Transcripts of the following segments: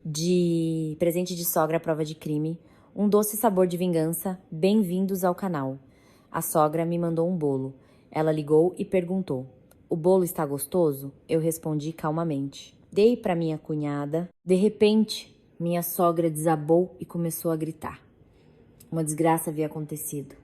de presente de sogra à prova de crime, um doce sabor de vingança, bem-vindos ao canal. A sogra me mandou um bolo. Ela ligou e perguntou: "O bolo está gostoso?" Eu respondi calmamente. Dei para minha cunhada. De repente, minha sogra desabou e começou a gritar. Uma desgraça havia acontecido.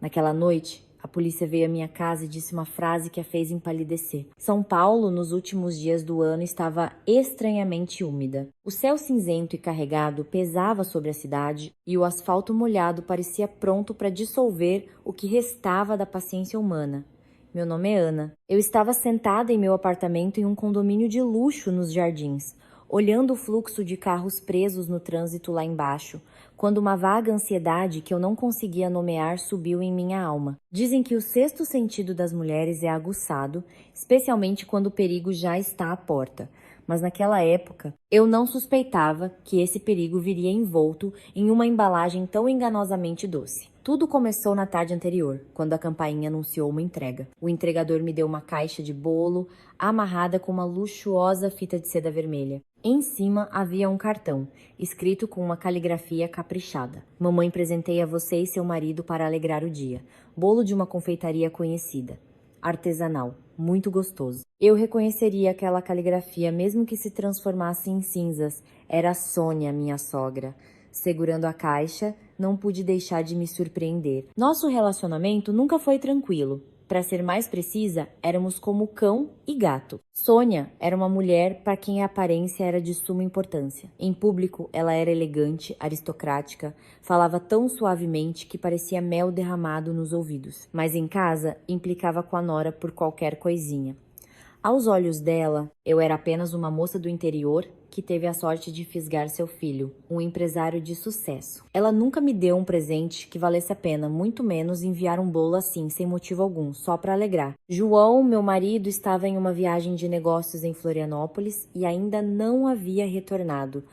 Naquela noite, a polícia veio à minha casa e disse uma frase que a fez empalidecer. São Paulo, nos últimos dias do ano, estava estranhamente úmida. O céu cinzento e carregado pesava sobre a cidade e o asfalto molhado parecia pronto para dissolver o que restava da paciência humana. Meu nome é Ana. Eu estava sentada em meu apartamento em um condomínio de luxo nos Jardins, olhando o fluxo de carros presos no trânsito lá embaixo, quando uma vaga ansiedade que eu não conseguia nomear subiu em minha alma. Dizem que o sexto sentido das mulheres é aguçado, especialmente quando o perigo já está à porta. Mas naquela época, eu não suspeitava que esse perigo viria envolto em uma embalagem tão enganosamente doce. Tudo começou na tarde anterior, quando a campainha anunciou uma entrega. O entregador me deu uma caixa de bolo amarrada com uma luxuosa fita de seda vermelha. Em cima havia um cartão, escrito com uma caligrafia caprichada. Mamãe, presentei a você e seu marido para alegrar o dia. Bolo de uma confeitaria conhecida. Artesanal, muito gostoso. Eu reconheceria aquela caligrafia mesmo que se transformasse em cinzas. Era Sônia, minha sogra. Segurando a caixa, não pude deixar de me surpreender. Nosso relacionamento nunca foi tranquilo. Para ser mais precisa, éramos como cão e gato. Sônia era uma mulher para quem a aparência era de suma importância. Em público, ela era elegante, aristocrática, falava tão suavemente que parecia mel derramado nos ouvidos. Mas em casa, implicava com a nora por qualquer coisinha. Aos olhos dela, eu era apenas uma moça do interior que teve a sorte de fisgar seu filho, um empresário de sucesso. Ela nunca me deu um presente que valesse a pena, muito menos enviar um bolo assim, sem motivo algum, só para alegrar. João, meu marido, estava em uma viagem de negócios em Florianópolis e ainda não havia retornado.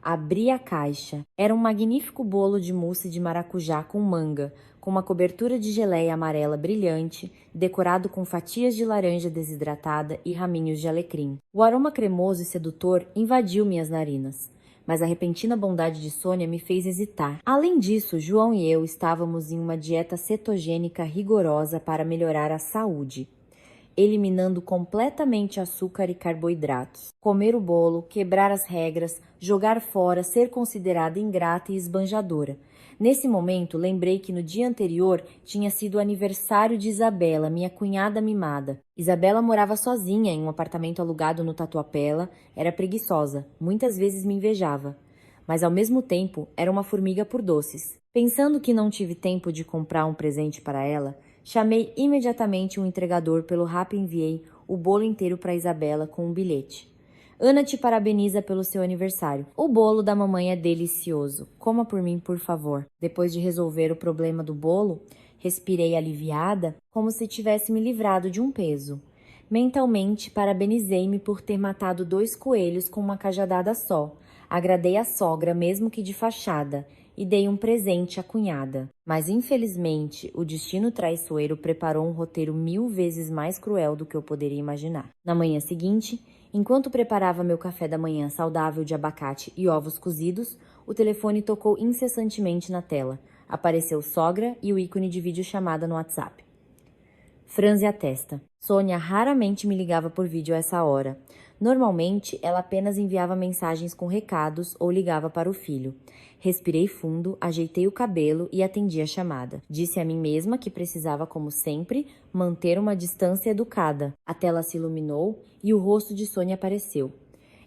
Abri a caixa. Era um magnífico bolo de mousse de maracujá com manga, com uma cobertura de geleia amarela brilhante, decorado com fatias de laranja desidratada e raminhos de alecrim. O aroma cremoso e sedutor invadiu minhas narinas, mas a repentina bondade de Sônia me fez hesitar. Além disso, João e eu estávamos em uma dieta cetogênica rigorosa para melhorar a saúde, eliminando completamente açúcar e carboidratos. Comer o bolo, quebrar as regras, jogar fora, ser considerada ingrata e esbanjadora. Nesse momento, lembrei que no dia anterior tinha sido o aniversário de Isabela, minha cunhada mimada. Isabela morava sozinha em um apartamento alugado no Tatuapé, era preguiçosa, muitas vezes me invejava. Mas ao mesmo tempo, era uma formiga por doces. Pensando que não tive tempo de comprar um presente para ela, chamei imediatamente um entregador pelo Rap e enviei o bolo inteiro para Isabela com um bilhete. Ana te parabeniza pelo seu aniversário. O bolo da mamãe é delicioso. Coma por mim, por favor. Depois de resolver o problema do bolo, respirei aliviada, como se tivesse me livrado de um peso. Mentalmente, parabenizei-me por ter matado 2 coelhos com uma cajadada só. Agradei a sogra, mesmo que de fachada, e dei um presente à cunhada. Mas, infelizmente, o destino traiçoeiro preparou um roteiro 1000 vezes mais cruel do que eu poderia imaginar. Na manhã seguinte, enquanto preparava meu café da manhã saudável de abacate e ovos cozidos, o telefone tocou incessantemente na tela. Apareceu sogra e o ícone de videochamada no WhatsApp. Franze a testa. Sônia raramente me ligava por vídeo a essa hora. Normalmente, ela apenas enviava mensagens com recados ou ligava para o filho. Respirei fundo, ajeitei o cabelo e atendi a chamada. Disse a mim mesma que precisava, como sempre, manter uma distância educada. A tela se iluminou e o rosto de Sônia apareceu.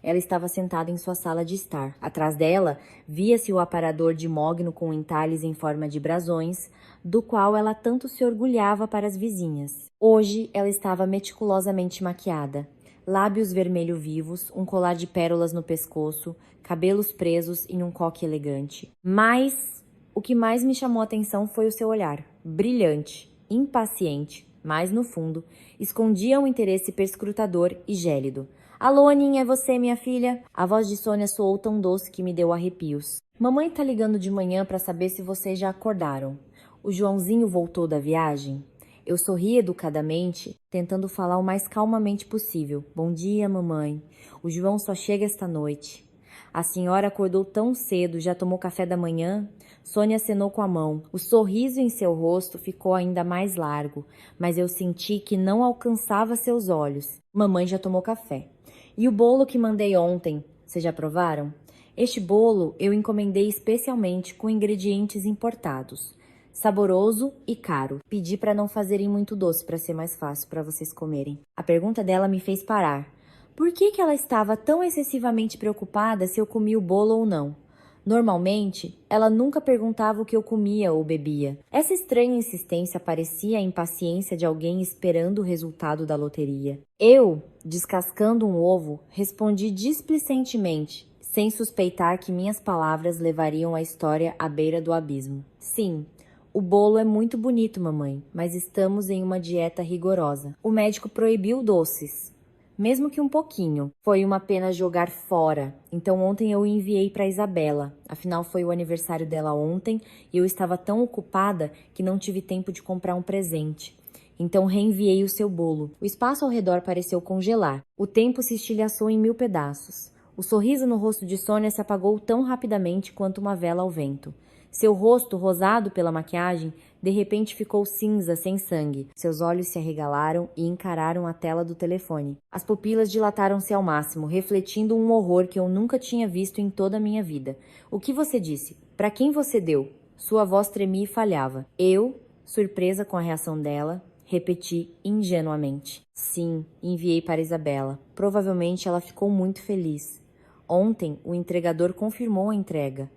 Ela estava sentada em sua sala de estar. Atrás dela, via-se o aparador de mogno com entalhes em forma de brasões, do qual ela tanto se orgulhava para as vizinhas. Hoje, ela estava meticulosamente maquiada. Lábios vermelho vivos, um colar de pérolas no pescoço, cabelos presos em um coque elegante. Mas o que mais me chamou a atenção foi o seu olhar, brilhante, impaciente, mas no fundo, escondia um interesse perscrutador e gélido. Alô, Aninha, é você, minha filha? A voz de Sônia soou tão doce que me deu arrepios. Mamãe tá ligando de manhã para saber se vocês já acordaram. O Joãozinho voltou da viagem? Eu sorri educadamente, tentando falar o mais calmamente possível. Bom dia, mamãe. O João só chega esta noite. A senhora acordou tão cedo, já tomou café da manhã? Sônia acenou com a mão. O sorriso em seu rosto ficou ainda mais largo, mas eu senti que não alcançava seus olhos. Mamãe já tomou café. E o bolo que mandei ontem, vocês já provaram? Este bolo eu encomendei especialmente com ingredientes importados. Saboroso e caro. Pedi para não fazerem muito doce para ser mais fácil para vocês comerem. A pergunta dela me fez parar. Por que ela estava tão excessivamente preocupada se eu comia o bolo ou não? Normalmente, ela nunca perguntava o que eu comia ou bebia. Essa estranha insistência parecia a impaciência de alguém esperando o resultado da loteria. Eu, descascando um ovo, respondi displicentemente, sem suspeitar que minhas palavras levariam a história à beira do abismo. Sim, o bolo é muito bonito, mamãe, mas estamos em uma dieta rigorosa. O médico proibiu doces. Mesmo que um pouquinho. Foi uma pena jogar fora. Então ontem eu enviei para Isabela. Afinal foi o aniversário dela ontem e eu estava tão ocupada que não tive tempo de comprar um presente. Então reenviei o seu bolo. O espaço ao redor pareceu congelar. O tempo se estilhaçou em 1000 pedaços. O sorriso no rosto de Sônia se apagou tão rapidamente quanto uma vela ao vento. Seu rosto, rosado pela maquiagem, de repente ficou cinza, sem sangue. Seus olhos se arregalaram e encararam a tela do telefone. As pupilas dilataram-se ao máximo, refletindo um horror que eu nunca tinha visto em toda a minha vida. O que você disse? Para quem você deu? Sua voz tremia e falhava. Eu, surpresa com a reação dela, repeti ingenuamente. Sim, enviei para Isabela. Provavelmente ela ficou muito feliz. Ontem, o entregador confirmou a entrega.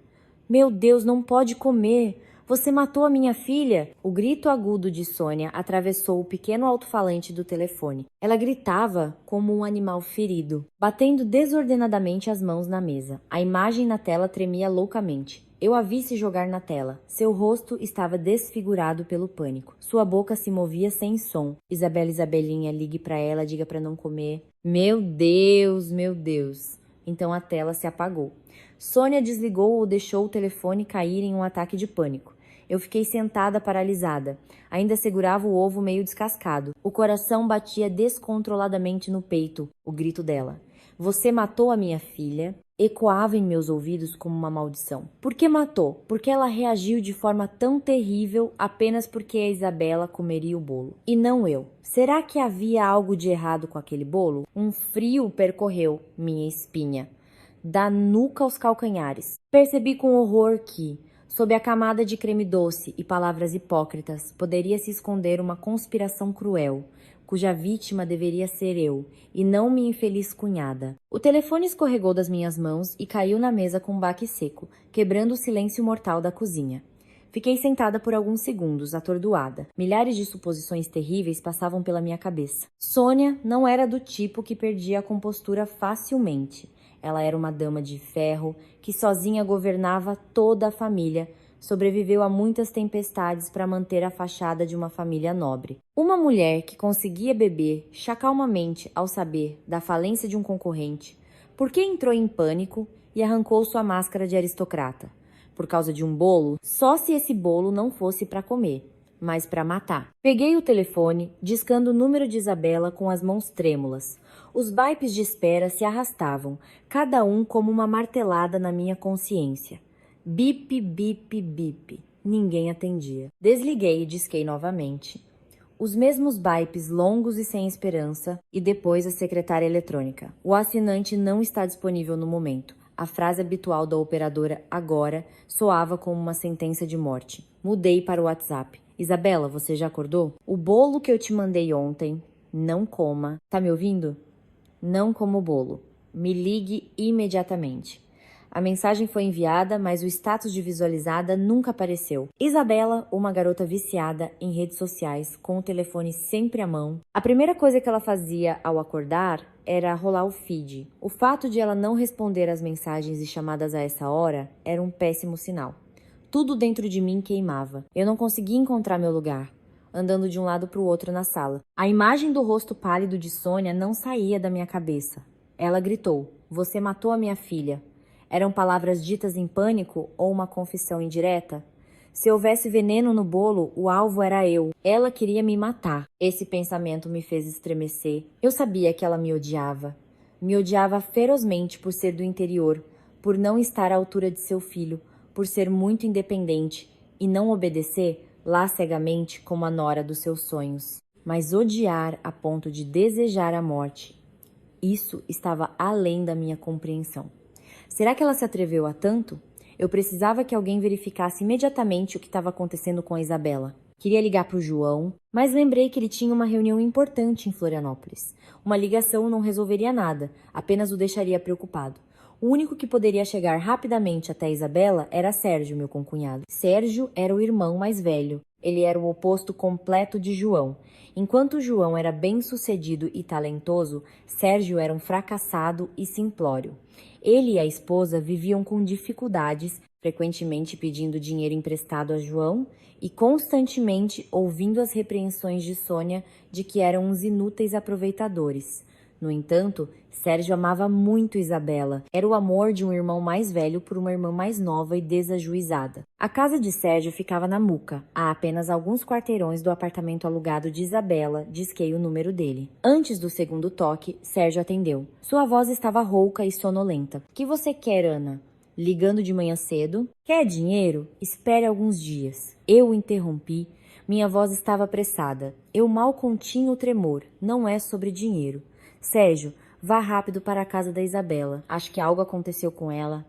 Meu Deus, não pode comer! Você matou a minha filha! O grito agudo de Sônia atravessou o pequeno alto-falante do telefone. Ela gritava como um animal ferido, batendo desordenadamente as mãos na mesa. A imagem na tela tremia loucamente. Eu a vi se jogar na tela. Seu rosto estava desfigurado pelo pânico. Sua boca se movia sem som. Isabelinha, ligue para ela, diga para não comer. Meu Deus, meu Deus. Então a tela se apagou. Sônia desligou ou deixou o telefone cair em um ataque de pânico. Eu fiquei sentada paralisada. Ainda segurava o ovo meio descascado. O coração batia descontroladamente no peito. O grito dela. Você matou a minha filha. Ecoava em meus ouvidos como uma maldição. Por que matou? Porque ela reagiu de forma tão terrível apenas porque a Isabela comeria o bolo. E não eu. Será que havia algo de errado com aquele bolo? Um frio percorreu minha espinha. Da nuca aos calcanhares. Percebi com horror que, sob a camada de creme doce e palavras hipócritas, poderia se esconder uma conspiração cruel, cuja vítima deveria ser eu, e não minha infeliz cunhada. O telefone escorregou das minhas mãos e caiu na mesa com um baque seco, quebrando o silêncio mortal da cozinha. Fiquei sentada por alguns segundos, atordoada. Milhares de suposições terríveis passavam pela minha cabeça. Sônia não era do tipo que perdia a compostura facilmente. Ela era uma dama de ferro que sozinha governava toda a família, sobreviveu a muitas tempestades para manter a fachada de uma família nobre. Uma mulher que conseguia beber chacalmamente ao saber da falência de um concorrente, por que entrou em pânico e arrancou sua máscara de aristocrata? Por causa de um bolo? Só se esse bolo não fosse para comer, mas para matar. Peguei o telefone, discando o número de Isabela com as mãos trêmulas. Os bipes de espera se arrastavam, cada um como uma martelada na minha consciência. Bip, bip, bip. Ninguém atendia. Desliguei e disquei novamente. Os mesmos bipes longos e sem esperança, e depois a secretária eletrônica. O assinante não está disponível no momento. A frase habitual da operadora agora soava como uma sentença de morte. Mudei para o WhatsApp. Isabela, você já acordou? O bolo que eu te mandei ontem, não coma. Tá me ouvindo? Não como o bolo. Me ligue imediatamente. A mensagem foi enviada, mas o status de visualizada nunca apareceu. Isabela, uma garota viciada em redes sociais, com o telefone sempre à mão. A primeira coisa que ela fazia ao acordar era rolar o feed. O fato de ela não responder às mensagens e chamadas a essa hora era um péssimo sinal. Tudo dentro de mim queimava. Eu não conseguia encontrar meu lugar, andando de um lado para o outro na sala. A imagem do rosto pálido de Sônia não saía da minha cabeça. Ela gritou: "Você matou a minha filha." Eram palavras ditas em pânico ou uma confissão indireta? Se houvesse veneno no bolo, o alvo era eu. Ela queria me matar. Esse pensamento me fez estremecer. Eu sabia que ela me odiava. Me odiava ferozmente por ser do interior, por não estar à altura de seu filho, por ser muito independente e não obedecer lá cegamente como a nora dos seus sonhos, mas odiar a ponto de desejar a morte. Isso estava além da minha compreensão. Será que ela se atreveu a tanto? Eu precisava que alguém verificasse imediatamente o que estava acontecendo com a Isabela. Queria ligar para o João, mas lembrei que ele tinha uma reunião importante em Florianópolis. Uma ligação não resolveria nada, apenas o deixaria preocupado. O único que poderia chegar rapidamente até a Isabela era Sérgio, meu concunhado. Sérgio era o irmão mais velho. Ele era o oposto completo de João. Enquanto João era bem-sucedido e talentoso, Sérgio era um fracassado e simplório. Ele e a esposa viviam com dificuldades, frequentemente pedindo dinheiro emprestado a João e constantemente ouvindo as repreensões de Sônia de que eram uns inúteis aproveitadores. No entanto, Sérgio amava muito Isabela. Era o amor de um irmão mais velho por uma irmã mais nova e desajuizada. A casa de Sérgio ficava na Muca, a apenas alguns quarteirões do apartamento alugado de Isabela. Disquei o número dele. Antes do segundo toque, Sérgio atendeu. Sua voz estava rouca e sonolenta. "O que você quer, Ana?" "Ligando de manhã cedo?" "Quer dinheiro? Espere alguns dias." Eu o interrompi. Minha voz estava apressada. Eu mal continha o tremor. "Não é sobre dinheiro. Sérgio, vá rápido para a casa da Isabela. Acho que algo aconteceu com ela."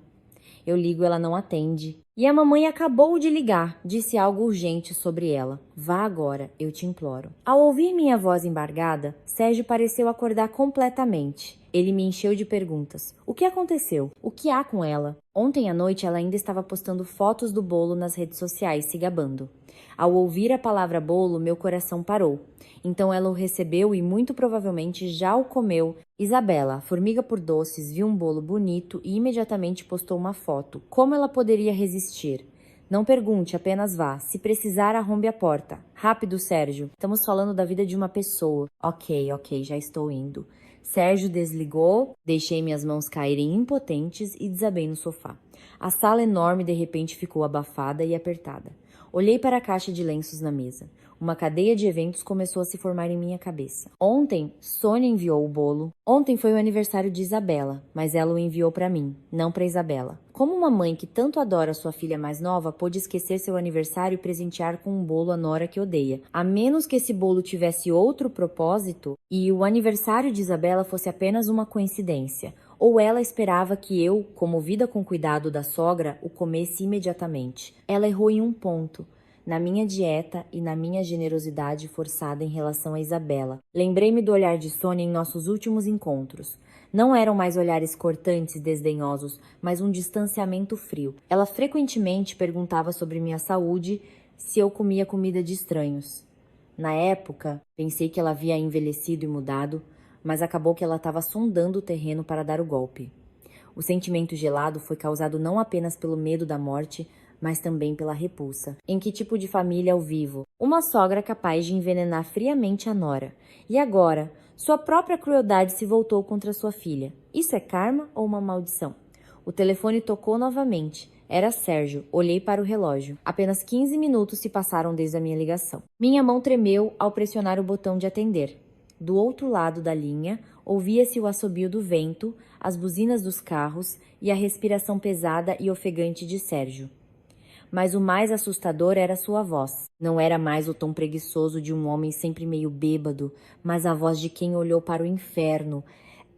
Eu ligo, ela não atende. "E a mamãe acabou de ligar. Disse algo urgente sobre ela. Vá agora, eu te imploro." Ao ouvir minha voz embargada, Sérgio pareceu acordar completamente. Ele me encheu de perguntas. "O que aconteceu? O que há com ela?" Ontem à noite ela ainda estava postando fotos do bolo nas redes sociais, se gabando. Ao ouvir a palavra bolo, meu coração parou. Então ela o recebeu e muito provavelmente já o comeu. Isabela, formiga por doces, viu um bolo bonito e imediatamente postou uma foto. Como ela poderia resistir? "Não pergunte, apenas vá. Se precisar, arrombe a porta." "Rápido, Sérgio. Estamos falando da vida de uma pessoa." Ok, já estou indo." Sérgio desligou, deixei minhas mãos caírem impotentes e desabei no sofá. A sala enorme de repente ficou abafada e apertada. Olhei para a caixa de lenços na mesa. Uma cadeia de eventos começou a se formar em minha cabeça. Ontem, Sônia enviou o bolo. Ontem foi o aniversário de Isabela, mas ela o enviou para mim, não para Isabela. Como uma mãe que tanto adora sua filha mais nova pôde esquecer seu aniversário e presentear com um bolo a nora que odeia? A menos que esse bolo tivesse outro propósito e o aniversário de Isabela fosse apenas uma coincidência. Ou ela esperava que eu, comovida com o cuidado da sogra, o comesse imediatamente. Ela errou em um ponto. Na minha dieta e na minha generosidade forçada em relação a Isabela. Lembrei-me do olhar de Sônia em nossos últimos encontros. Não eram mais olhares cortantes e desdenhosos, mas um distanciamento frio. Ela frequentemente perguntava sobre minha saúde, se eu comia comida de estranhos. Na época, pensei que ela havia envelhecido e mudado, mas acabou que ela estava sondando o terreno para dar o golpe. O sentimento gelado foi causado não apenas pelo medo da morte, mas também pela repulsa. Em que tipo de família eu vivo? Uma sogra capaz de envenenar friamente a nora. E agora, sua própria crueldade se voltou contra sua filha. Isso é karma ou uma maldição? O telefone tocou novamente. Era Sérgio. Olhei para o relógio. Apenas 15 minutos se passaram desde a minha ligação. Minha mão tremeu ao pressionar o botão de atender. Do outro lado da linha, ouvia-se o assobio do vento, as buzinas dos carros e a respiração pesada e ofegante de Sérgio. Mas o mais assustador era sua voz. Não era mais o tom preguiçoso de um homem sempre meio bêbado, mas a voz de quem olhou para o inferno.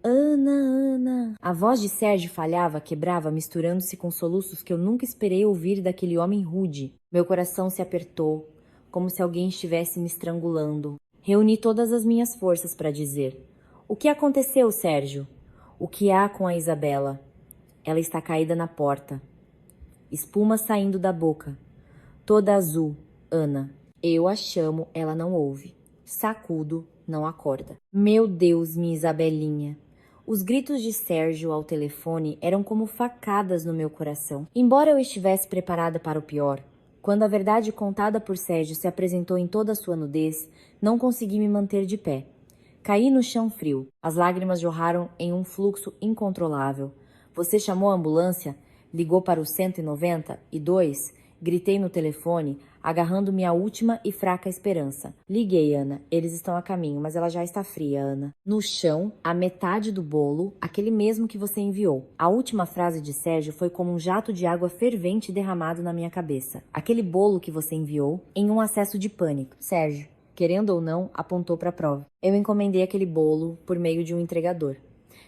"Ana, Ana." A voz de Sérgio falhava, quebrava, misturando-se com soluços que eu nunca esperei ouvir daquele homem rude. Meu coração se apertou, como se alguém estivesse me estrangulando. Reuni todas as minhas forças para dizer: "O que aconteceu, Sérgio?" "O que há com a Isabela?" "Ela está caída na porta." Espuma saindo da boca. "Toda azul, Ana." Eu a chamo, ela não ouve. Sacudo, não acorda. Meu Deus, minha Isabelinha. Os gritos de Sérgio ao telefone eram como facadas no meu coração. Embora eu estivesse preparada para o pior, quando a verdade contada por Sérgio se apresentou em toda a sua nudez, não consegui me manter de pé. Caí no chão frio. As lágrimas jorraram em um fluxo incontrolável. "Você chamou a ambulância? Ligou para o 192? Gritei no telefone, agarrando minha última e fraca esperança. Liguei, Ana. Eles estão a caminho, mas ela já está fria, Ana. No chão, a metade do bolo, aquele mesmo que você enviou. A última frase de Sérgio foi como um jato de água fervente derramado na minha cabeça. Aquele bolo que você enviou, em um acesso de pânico. Sérgio, querendo ou não, apontou para a prova. Eu encomendei aquele bolo por meio de um entregador.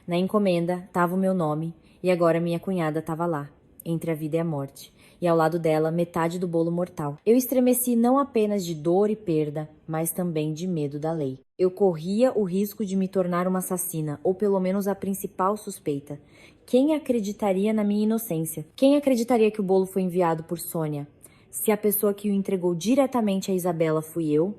Na encomenda estava o meu nome e agora minha cunhada estava lá, entre a vida e a morte. E ao lado dela, metade do bolo mortal. Eu estremeci não apenas de dor e perda, mas também de medo da lei. Eu corria o risco de me tornar uma assassina, ou pelo menos a principal suspeita. Quem acreditaria na minha inocência? Quem acreditaria que o bolo foi enviado por Sônia? Se a pessoa que o entregou diretamente a Isabela fui eu,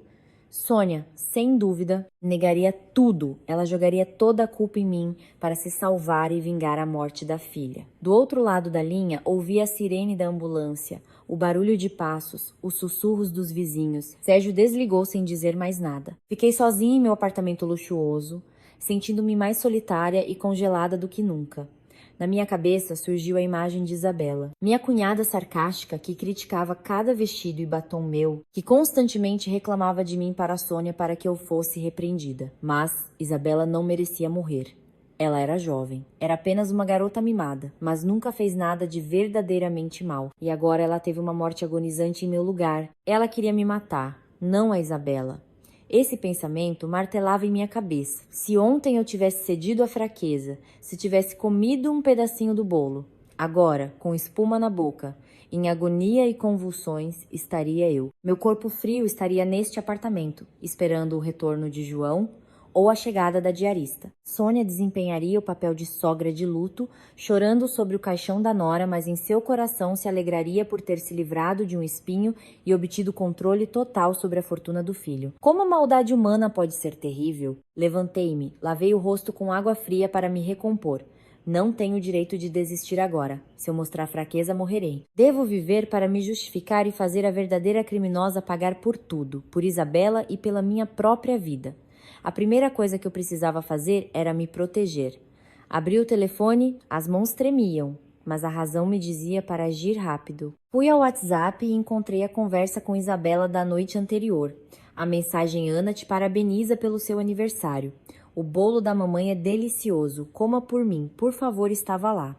Sônia, sem dúvida, negaria tudo. Ela jogaria toda a culpa em mim para se salvar e vingar a morte da filha. Do outro lado da linha, ouvi a sirene da ambulância, o barulho de passos, os sussurros dos vizinhos. Sérgio desligou sem dizer mais nada. Fiquei sozinha em meu apartamento luxuoso, sentindo-me mais solitária e congelada do que nunca. Na minha cabeça surgiu a imagem de Isabela, minha cunhada sarcástica que criticava cada vestido e batom meu, que constantemente reclamava de mim para a Sônia para que eu fosse repreendida. Mas Isabela não merecia morrer. Ela era jovem, era apenas uma garota mimada, mas nunca fez nada de verdadeiramente mal. E agora ela teve uma morte agonizante em meu lugar. Ela queria me matar, não a Isabela. Esse pensamento martelava em minha cabeça. Se ontem eu tivesse cedido à fraqueza, se tivesse comido um pedacinho do bolo, agora, com espuma na boca, em agonia e convulsões, estaria eu. Meu corpo frio estaria neste apartamento, esperando o retorno de João ou a chegada da diarista. Sônia desempenharia o papel de sogra de luto, chorando sobre o caixão da nora, mas em seu coração se alegraria por ter se livrado de um espinho e obtido controle total sobre a fortuna do filho. Como a maldade humana pode ser terrível? Levantei-me, lavei o rosto com água fria para me recompor. Não tenho o direito de desistir agora. Se eu mostrar fraqueza, morrerei. Devo viver para me justificar e fazer a verdadeira criminosa pagar por tudo, por Isabela e pela minha própria vida. A primeira coisa que eu precisava fazer era me proteger. Abri o telefone, as mãos tremiam, mas a razão me dizia para agir rápido. Fui ao WhatsApp e encontrei a conversa com Isabela da noite anterior. A mensagem: Ana te parabeniza pelo seu aniversário. O bolo da mamãe é delicioso. Coma por mim, por favor, estava lá.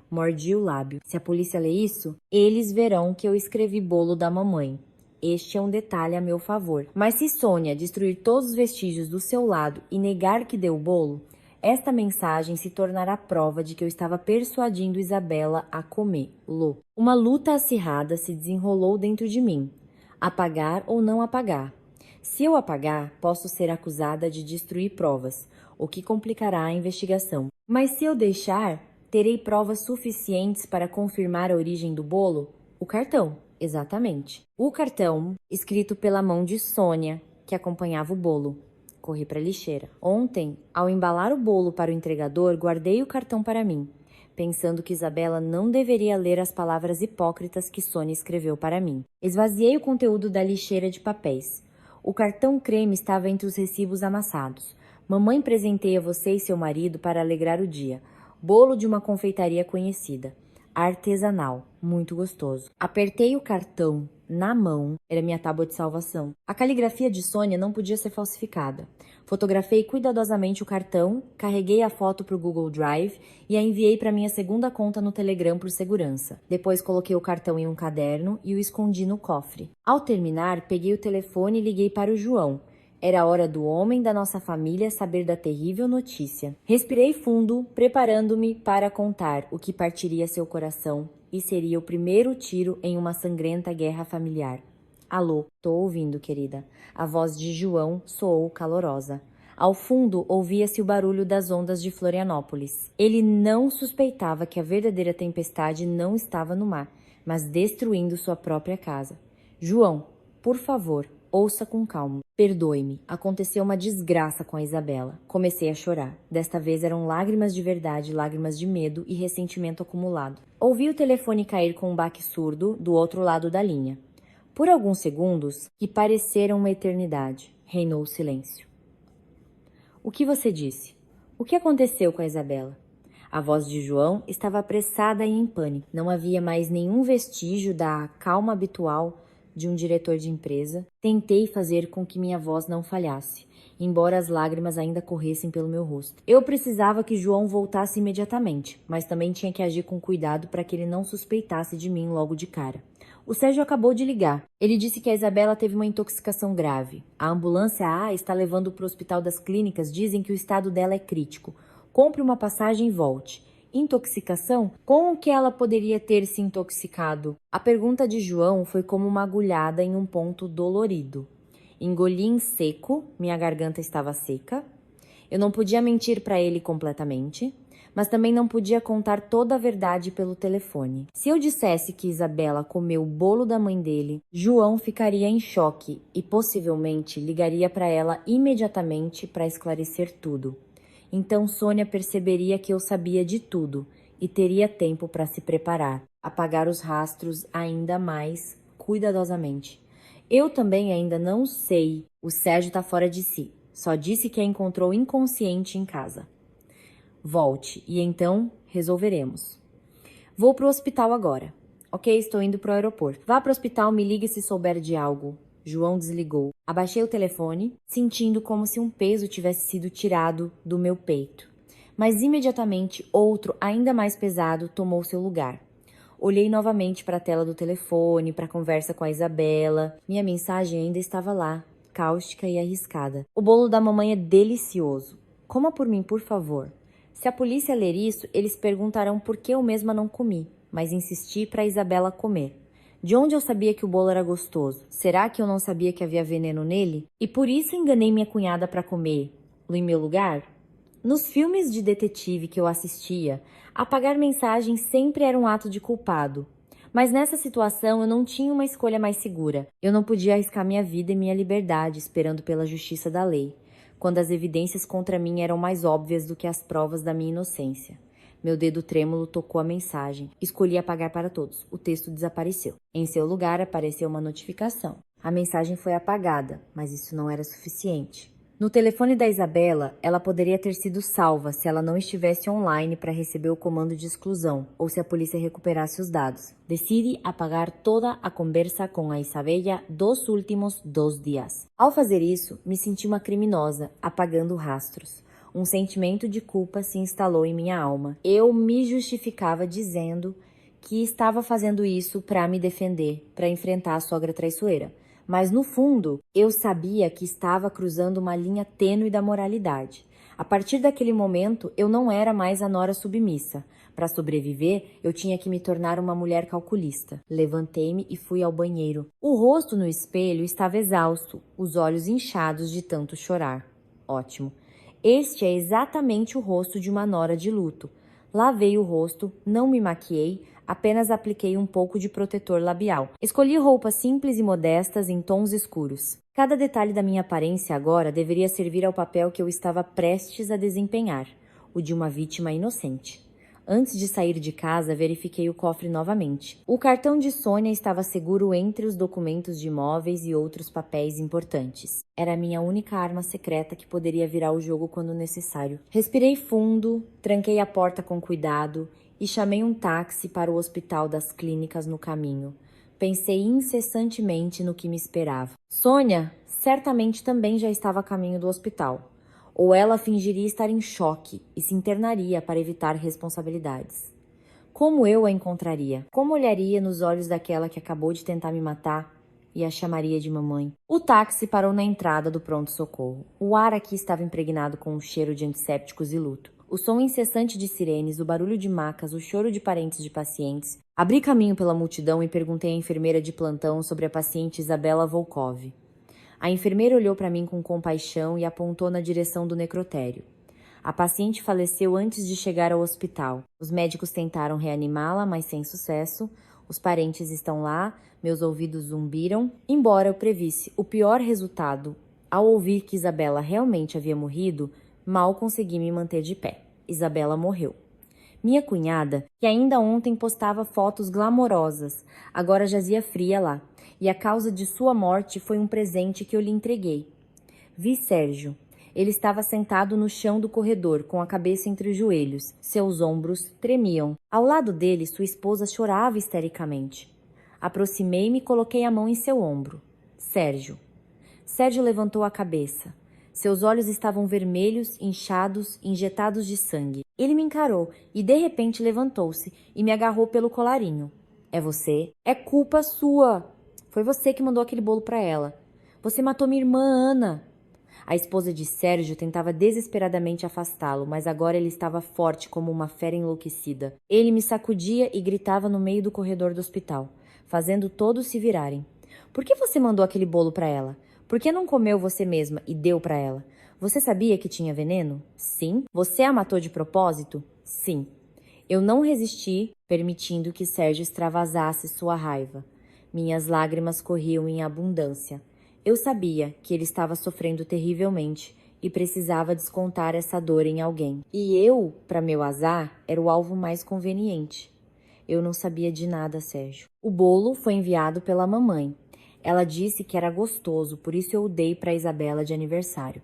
Mordi o lábio. Se a polícia lê isso, eles verão que eu escrevi bolo da mamãe. Este é um detalhe a meu favor. Mas se Sônia destruir todos os vestígios do seu lado e negar que deu o bolo, esta mensagem se tornará prova de que eu estava persuadindo Isabela a comê-lo. Uma luta acirrada se desenrolou dentro de mim. Apagar ou não apagar? Se eu apagar, posso ser acusada de destruir provas, o que complicará a investigação. Mas se eu deixar, terei provas suficientes para confirmar a origem do bolo? O cartão. Exatamente. O cartão, escrito pela mão de Sônia, que acompanhava o bolo. Corri para a lixeira. Ontem, ao embalar o bolo para o entregador, guardei o cartão para mim, pensando que Isabela não deveria ler as palavras hipócritas que Sônia escreveu para mim. Esvaziei o conteúdo da lixeira de papéis. O cartão creme estava entre os recibos amassados. Mamãe presenteia você e seu marido para alegrar o dia. Bolo de uma confeitaria conhecida. Artesanal, muito gostoso. Apertei o cartão na mão, era minha tábua de salvação. A caligrafia de Sônia não podia ser falsificada. Fotografei cuidadosamente o cartão, carreguei a foto para o Google Drive e a enviei para minha segunda conta no Telegram por segurança. Depois coloquei o cartão em um caderno e o escondi no cofre. Ao terminar, peguei o telefone e liguei para o João. Era a hora do homem da nossa família saber da terrível notícia. Respirei fundo, preparando-me para contar o que partiria seu coração e seria o primeiro tiro em uma sangrenta guerra familiar. Alô, tô ouvindo, querida. A voz de João soou calorosa. Ao fundo, ouvia-se o barulho das ondas de Florianópolis. Ele não suspeitava que a verdadeira tempestade não estava no mar, mas destruindo sua própria casa. João, por favor, ouça com calma. Perdoe-me, aconteceu uma desgraça com a Isabela. Comecei a chorar. Desta vez eram lágrimas de verdade, lágrimas de medo e ressentimento acumulado. Ouvi o telefone cair com um baque surdo do outro lado da linha. Por alguns segundos, que pareceram uma eternidade, reinou o silêncio. O que você disse? O que aconteceu com a Isabela? A voz de João estava apressada e em pânico. Não havia mais nenhum vestígio da calma habitual de um diretor de empresa. Tentei fazer com que minha voz não falhasse, embora as lágrimas ainda corressem pelo meu rosto. Eu precisava que João voltasse imediatamente, mas também tinha que agir com cuidado para que ele não suspeitasse de mim logo de cara. O Sérgio acabou de ligar. Ele disse que a Isabela teve uma intoxicação grave. A ambulância A está levando para o Hospital das Clínicas. Dizem que o estado dela é crítico. Compre uma passagem e volte. Intoxicação? Com o que ela poderia ter se intoxicado? A pergunta de João foi como uma agulhada em um ponto dolorido. Engoli em seco, minha garganta estava seca. Eu não podia mentir para ele completamente, mas também não podia contar toda a verdade pelo telefone. Se eu dissesse que Isabela comeu o bolo da mãe dele, João ficaria em choque e possivelmente ligaria para ela imediatamente para esclarecer tudo. Então Sônia perceberia que eu sabia de tudo e teria tempo para se preparar, apagar os rastros ainda mais cuidadosamente. Eu também ainda não sei. O Sérgio está fora de si. Só disse que a encontrou inconsciente em casa. Volte e então resolveremos. Vou pro hospital agora. Ok, estou indo pro aeroporto. Vá pro hospital, me ligue se souber de algo. João desligou. Abaixei o telefone, sentindo como se um peso tivesse sido tirado do meu peito. Mas imediatamente outro, ainda mais pesado, tomou seu lugar. Olhei novamente para a tela do telefone, para a conversa com a Isabela. Minha mensagem ainda estava lá, cáustica e arriscada. O bolo da mamãe é delicioso. Coma por mim, por favor. Se a polícia ler isso, eles perguntarão por que eu mesma não comi, mas insisti para a Isabela comer. De onde eu sabia que o bolo era gostoso? Será que eu não sabia que havia veneno nele? E por isso enganei minha cunhada para comê-lo em meu lugar? Nos filmes de detetive que eu assistia, apagar mensagens sempre era um ato de culpado. Mas nessa situação eu não tinha uma escolha mais segura. Eu não podia arriscar minha vida e minha liberdade esperando pela justiça da lei, quando as evidências contra mim eram mais óbvias do que as provas da minha inocência. Meu dedo trêmulo tocou a mensagem. Escolhi apagar para todos. O texto desapareceu. Em seu lugar apareceu uma notificação. A mensagem foi apagada, mas isso não era suficiente. No telefone da Isabela, ela poderia ter sido salva se ela não estivesse online para receber o comando de exclusão ou se a polícia recuperasse os dados. Decidi apagar toda a conversa com a Isabela dos últimos 2 dias. Ao fazer isso, me senti uma criminosa, apagando rastros. Um sentimento de culpa se instalou em minha alma. Eu me justificava dizendo que estava fazendo isso para me defender, para enfrentar a sogra traiçoeira. Mas no fundo, eu sabia que estava cruzando uma linha tênue da moralidade. A partir daquele momento, eu não era mais a nora submissa. Para sobreviver, eu tinha que me tornar uma mulher calculista. Levantei-me e fui ao banheiro. O rosto no espelho estava exausto, os olhos inchados de tanto chorar. Ótimo. Este é exatamente o rosto de uma nora de luto. Lavei o rosto, não me maquiei, apenas apliquei um pouco de protetor labial. Escolhi roupas simples e modestas em tons escuros. Cada detalhe da minha aparência agora deveria servir ao papel que eu estava prestes a desempenhar, o de uma vítima inocente. Antes de sair de casa, verifiquei o cofre novamente. O cartão de Sônia estava seguro entre os documentos de imóveis e outros papéis importantes. Era a minha única arma secreta que poderia virar o jogo quando necessário. Respirei fundo, tranquei a porta com cuidado e chamei um táxi para o Hospital das Clínicas no caminho. Pensei incessantemente no que me esperava. Sônia certamente também já estava a caminho do hospital. Ou ela fingiria estar em choque e se internaria para evitar responsabilidades. Como eu a encontraria? Como olharia nos olhos daquela que acabou de tentar me matar e a chamaria de mamãe? O táxi parou na entrada do pronto-socorro. O ar aqui estava impregnado com um cheiro de antissépticos e luto. O som incessante de sirenes, o barulho de macas, o choro de parentes de pacientes. Abri caminho pela multidão e perguntei à enfermeira de plantão sobre a paciente Isabela Volkov. A enfermeira olhou para mim com compaixão e apontou na direção do necrotério. A paciente faleceu antes de chegar ao hospital. Os médicos tentaram reanimá-la, mas sem sucesso. Os parentes estão lá, meus ouvidos zumbiram. Embora eu previsse o pior resultado, ao ouvir que Isabela realmente havia morrido, mal consegui me manter de pé. Isabela morreu. Minha cunhada, que ainda ontem postava fotos glamorosas, agora jazia fria lá. E a causa de sua morte foi um presente que eu lhe entreguei. Vi Sérgio. Ele estava sentado no chão do corredor, com a cabeça entre os joelhos. Seus ombros tremiam. Ao lado dele, sua esposa chorava histericamente. Aproximei-me e coloquei a mão em seu ombro. Sérgio. Sérgio levantou a cabeça. Seus olhos estavam vermelhos, inchados, injetados de sangue. Ele me encarou e, de repente, levantou-se e me agarrou pelo colarinho. É você? É culpa sua. Foi você que mandou aquele bolo para ela. Você matou minha irmã Ana. A esposa de Sérgio tentava desesperadamente afastá-lo, mas agora ele estava forte como uma fera enlouquecida. Ele me sacudia e gritava no meio do corredor do hospital, fazendo todos se virarem. Por que você mandou aquele bolo para ela? Por que não comeu você mesma e deu para ela? Você sabia que tinha veneno? Sim. Você a matou de propósito? Sim. Eu não resisti, permitindo que Sérgio extravasasse sua raiva. Minhas lágrimas corriam em abundância. Eu sabia que ele estava sofrendo terrivelmente e precisava descontar essa dor em alguém. E eu, para meu azar, era o alvo mais conveniente. Eu não sabia de nada, Sérgio. O bolo foi enviado pela mamãe. Ela disse que era gostoso, por isso eu o dei para Isabela de aniversário.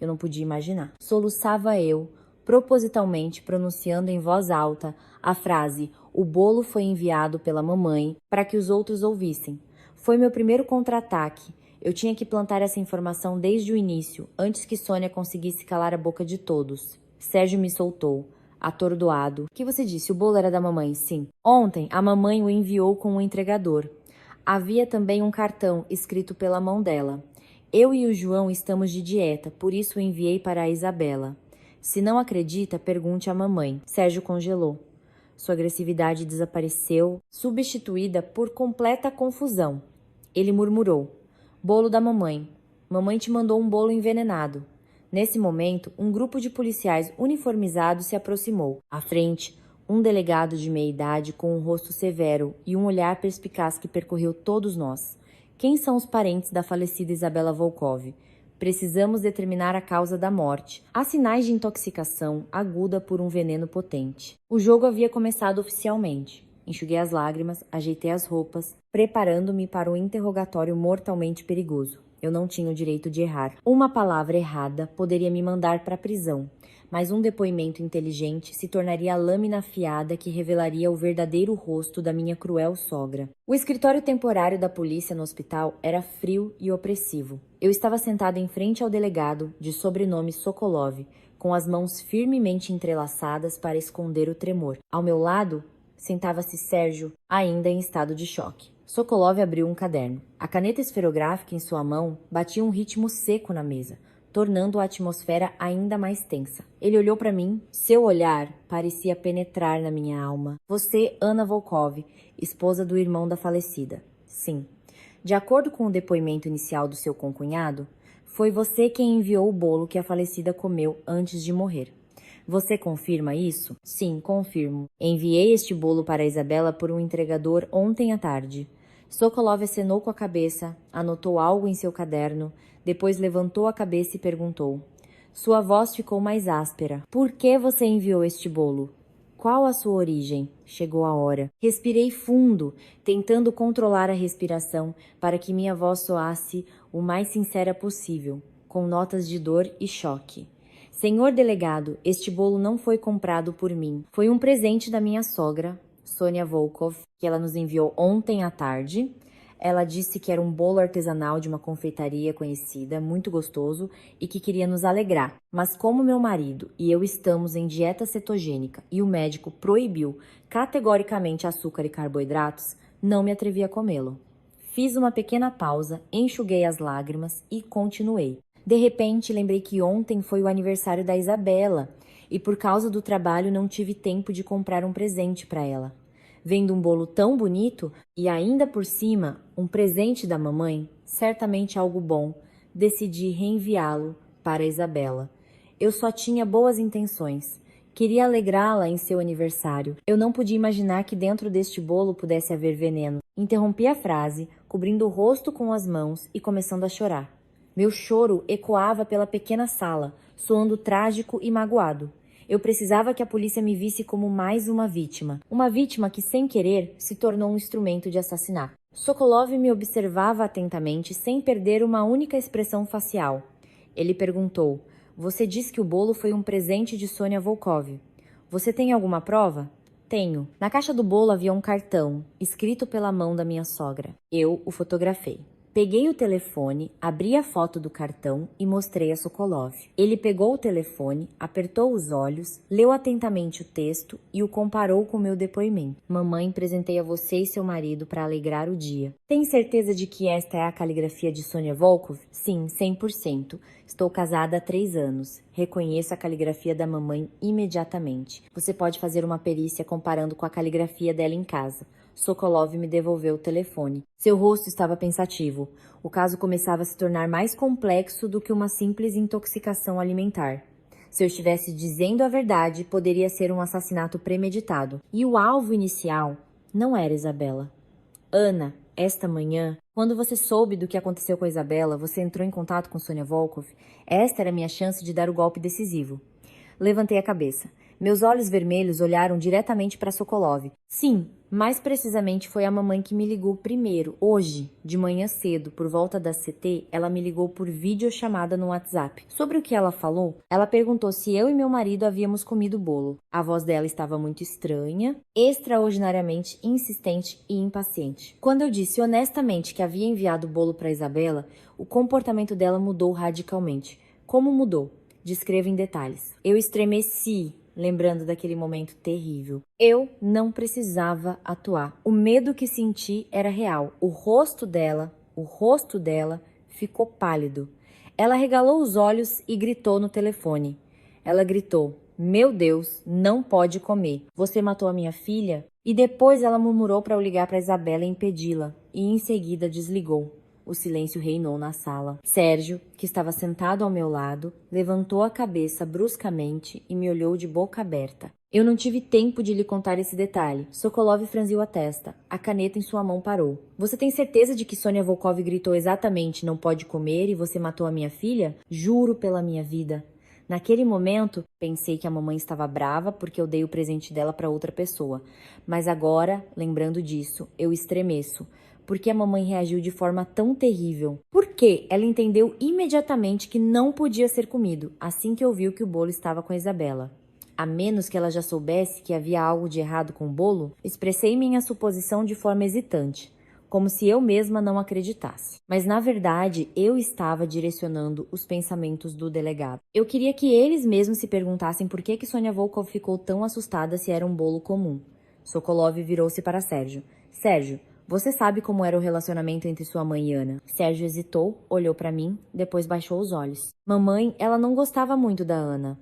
Eu não podia imaginar. Soluçava eu, propositalmente pronunciando em voz alta a frase "o bolo foi enviado pela mamãe" para que os outros ouvissem. Foi meu primeiro contra-ataque. Eu tinha que plantar essa informação desde o início, antes que Sônia conseguisse calar a boca de todos. Sérgio me soltou, atordoado. O que você disse? O bolo era da mamãe? Sim. Ontem, a mamãe o enviou com um entregador. Havia também um cartão escrito pela mão dela. Eu e o João estamos de dieta, por isso o enviei para a Isabela. Se não acredita, pergunte à mamãe. Sérgio congelou. Sua agressividade desapareceu, substituída por completa confusão. Ele murmurou. Bolo da mamãe. Mamãe te mandou um bolo envenenado. Nesse momento, um grupo de policiais uniformizados se aproximou. À frente, um delegado de meia-idade com um rosto severo e um olhar perspicaz que percorreu todos nós. Quem são os parentes da falecida Isabela Volkov? Precisamos determinar a causa da morte. Há sinais de intoxicação aguda por um veneno potente. O jogo havia começado oficialmente. Enxuguei as lágrimas, ajeitei as roupas, preparando-me para um interrogatório mortalmente perigoso. Eu não tinha o direito de errar. Uma palavra errada poderia me mandar para a prisão, mas um depoimento inteligente se tornaria a lâmina afiada que revelaria o verdadeiro rosto da minha cruel sogra. O escritório temporário da polícia no hospital era frio e opressivo. Eu estava sentada em frente ao delegado, de sobrenome Sokolov, com as mãos firmemente entrelaçadas para esconder o tremor. Ao meu lado, sentava-se Sérgio, ainda em estado de choque. Sokolov abriu um caderno. A caneta esferográfica em sua mão batia um ritmo seco na mesa, tornando a atmosfera ainda mais tensa. Ele olhou para mim. Seu olhar parecia penetrar na minha alma. Você, Ana Volkov, esposa do irmão da falecida. Sim. De acordo com o depoimento inicial do seu concunhado, foi você quem enviou o bolo que a falecida comeu antes de morrer. Você confirma isso? Sim, confirmo. Enviei este bolo para a Isabela por um entregador ontem à tarde. Sokolov acenou com a cabeça, anotou algo em seu caderno, depois levantou a cabeça e perguntou. Sua voz ficou mais áspera. Por que você enviou este bolo? Qual a sua origem? Chegou a hora. Respirei fundo, tentando controlar a respiração para que minha voz soasse o mais sincera possível, com notas de dor e choque. Senhor delegado, este bolo não foi comprado por mim. Foi um presente da minha sogra, Sônia Volkov, que ela nos enviou ontem à tarde. Ela disse que era um bolo artesanal de uma confeitaria conhecida, muito gostoso, e que queria nos alegrar. Mas como meu marido e eu estamos em dieta cetogênica e o médico proibiu categoricamente açúcar e carboidratos, não me atrevi a comê-lo. Fiz uma pequena pausa, enxuguei as lágrimas e continuei. De repente, lembrei que ontem foi o aniversário da Isabela e por causa do trabalho não tive tempo de comprar um presente para ela. Vendo um bolo tão bonito e ainda por cima um presente da mamãe, certamente algo bom, decidi reenviá-lo para a Isabela. Eu só tinha boas intenções. Queria alegrá-la em seu aniversário. Eu não podia imaginar que dentro deste bolo pudesse haver veneno. Interrompi a frase, cobrindo o rosto com as mãos e começando a chorar. Meu choro ecoava pela pequena sala, soando trágico e magoado. Eu precisava que a polícia me visse como mais uma vítima que, sem querer, se tornou um instrumento de assassinato. Sokolov me observava atentamente, sem perder uma única expressão facial. Ele perguntou, Você disse que o bolo foi um presente de Sônia Volkov. Você tem alguma prova? Tenho. Na caixa do bolo havia um cartão, escrito pela mão da minha sogra. Eu o fotografei. Peguei o telefone, abri a foto do cartão e mostrei a Sokolov. Ele pegou o telefone, apertou os olhos, leu atentamente o texto e o comparou com o meu depoimento. Mamãe, presentei a você e seu marido para alegrar o dia. Tem certeza de que esta é a caligrafia de Sônia Volkov? Sim, 100%. Estou casada há 3 anos. Reconheço a caligrafia da mamãe imediatamente. Você pode fazer uma perícia comparando com a caligrafia dela em casa. Sokolov me devolveu o telefone. Seu rosto estava pensativo. O caso começava a se tornar mais complexo do que uma simples intoxicação alimentar. Se eu estivesse dizendo a verdade, poderia ser um assassinato premeditado. E o alvo inicial não era Isabela. Ana, esta manhã, quando você soube do que aconteceu com a Isabela, você entrou em contato com Sônia Volkov? Esta era a minha chance de dar o golpe decisivo. Levantei a cabeça. Meus olhos vermelhos olharam diretamente para Sokolov. Sim, mais precisamente foi a mamãe que me ligou primeiro. Hoje, de manhã cedo, por volta das CT, ela me ligou por videochamada no WhatsApp. Sobre o que ela falou, ela perguntou se eu e meu marido havíamos comido o bolo. A voz dela estava muito estranha, extraordinariamente insistente e impaciente. Quando eu disse honestamente que havia enviado o bolo para Isabela, o comportamento dela mudou radicalmente. Como mudou? Descreva em detalhes. Eu estremeci, lembrando daquele momento terrível. Eu não precisava atuar. O medo que senti era real. O rosto dela ficou pálido. Ela regalou os olhos e gritou no telefone. Ela gritou: "Meu Deus, não pode comer. Você matou a minha filha?" E depois ela murmurou para eu ligar para Isabela e impedi-la, e em seguida desligou. O silêncio reinou na sala. Sérgio, que estava sentado ao meu lado, levantou a cabeça bruscamente e me olhou de boca aberta. Eu não tive tempo de lhe contar esse detalhe. Sokolov franziu a testa. A caneta em sua mão parou. Você tem certeza de que Sônia Volkov gritou exatamente "não pode comer" e você matou a minha filha? Juro pela minha vida. Naquele momento, pensei que a mamãe estava brava porque eu dei o presente dela para outra pessoa. Mas agora, lembrando disso, eu estremeço. Por que a mamãe reagiu de forma tão terrível? Por que ela entendeu imediatamente que não podia ser comido, assim que ouviu que o bolo estava com a Isabela? A menos que ela já soubesse que havia algo de errado com o bolo, expressei minha suposição de forma hesitante, como se eu mesma não acreditasse. Mas, na verdade, eu estava direcionando os pensamentos do delegado. Eu queria que eles mesmos se perguntassem por que Sônia Volkov ficou tão assustada se era um bolo comum. Sokolov virou-se para Sérgio. Sérgio, você sabe como era o relacionamento entre sua mãe e Ana? Sérgio hesitou, olhou para mim, depois baixou os olhos. Mamãe, ela não gostava muito da Ana.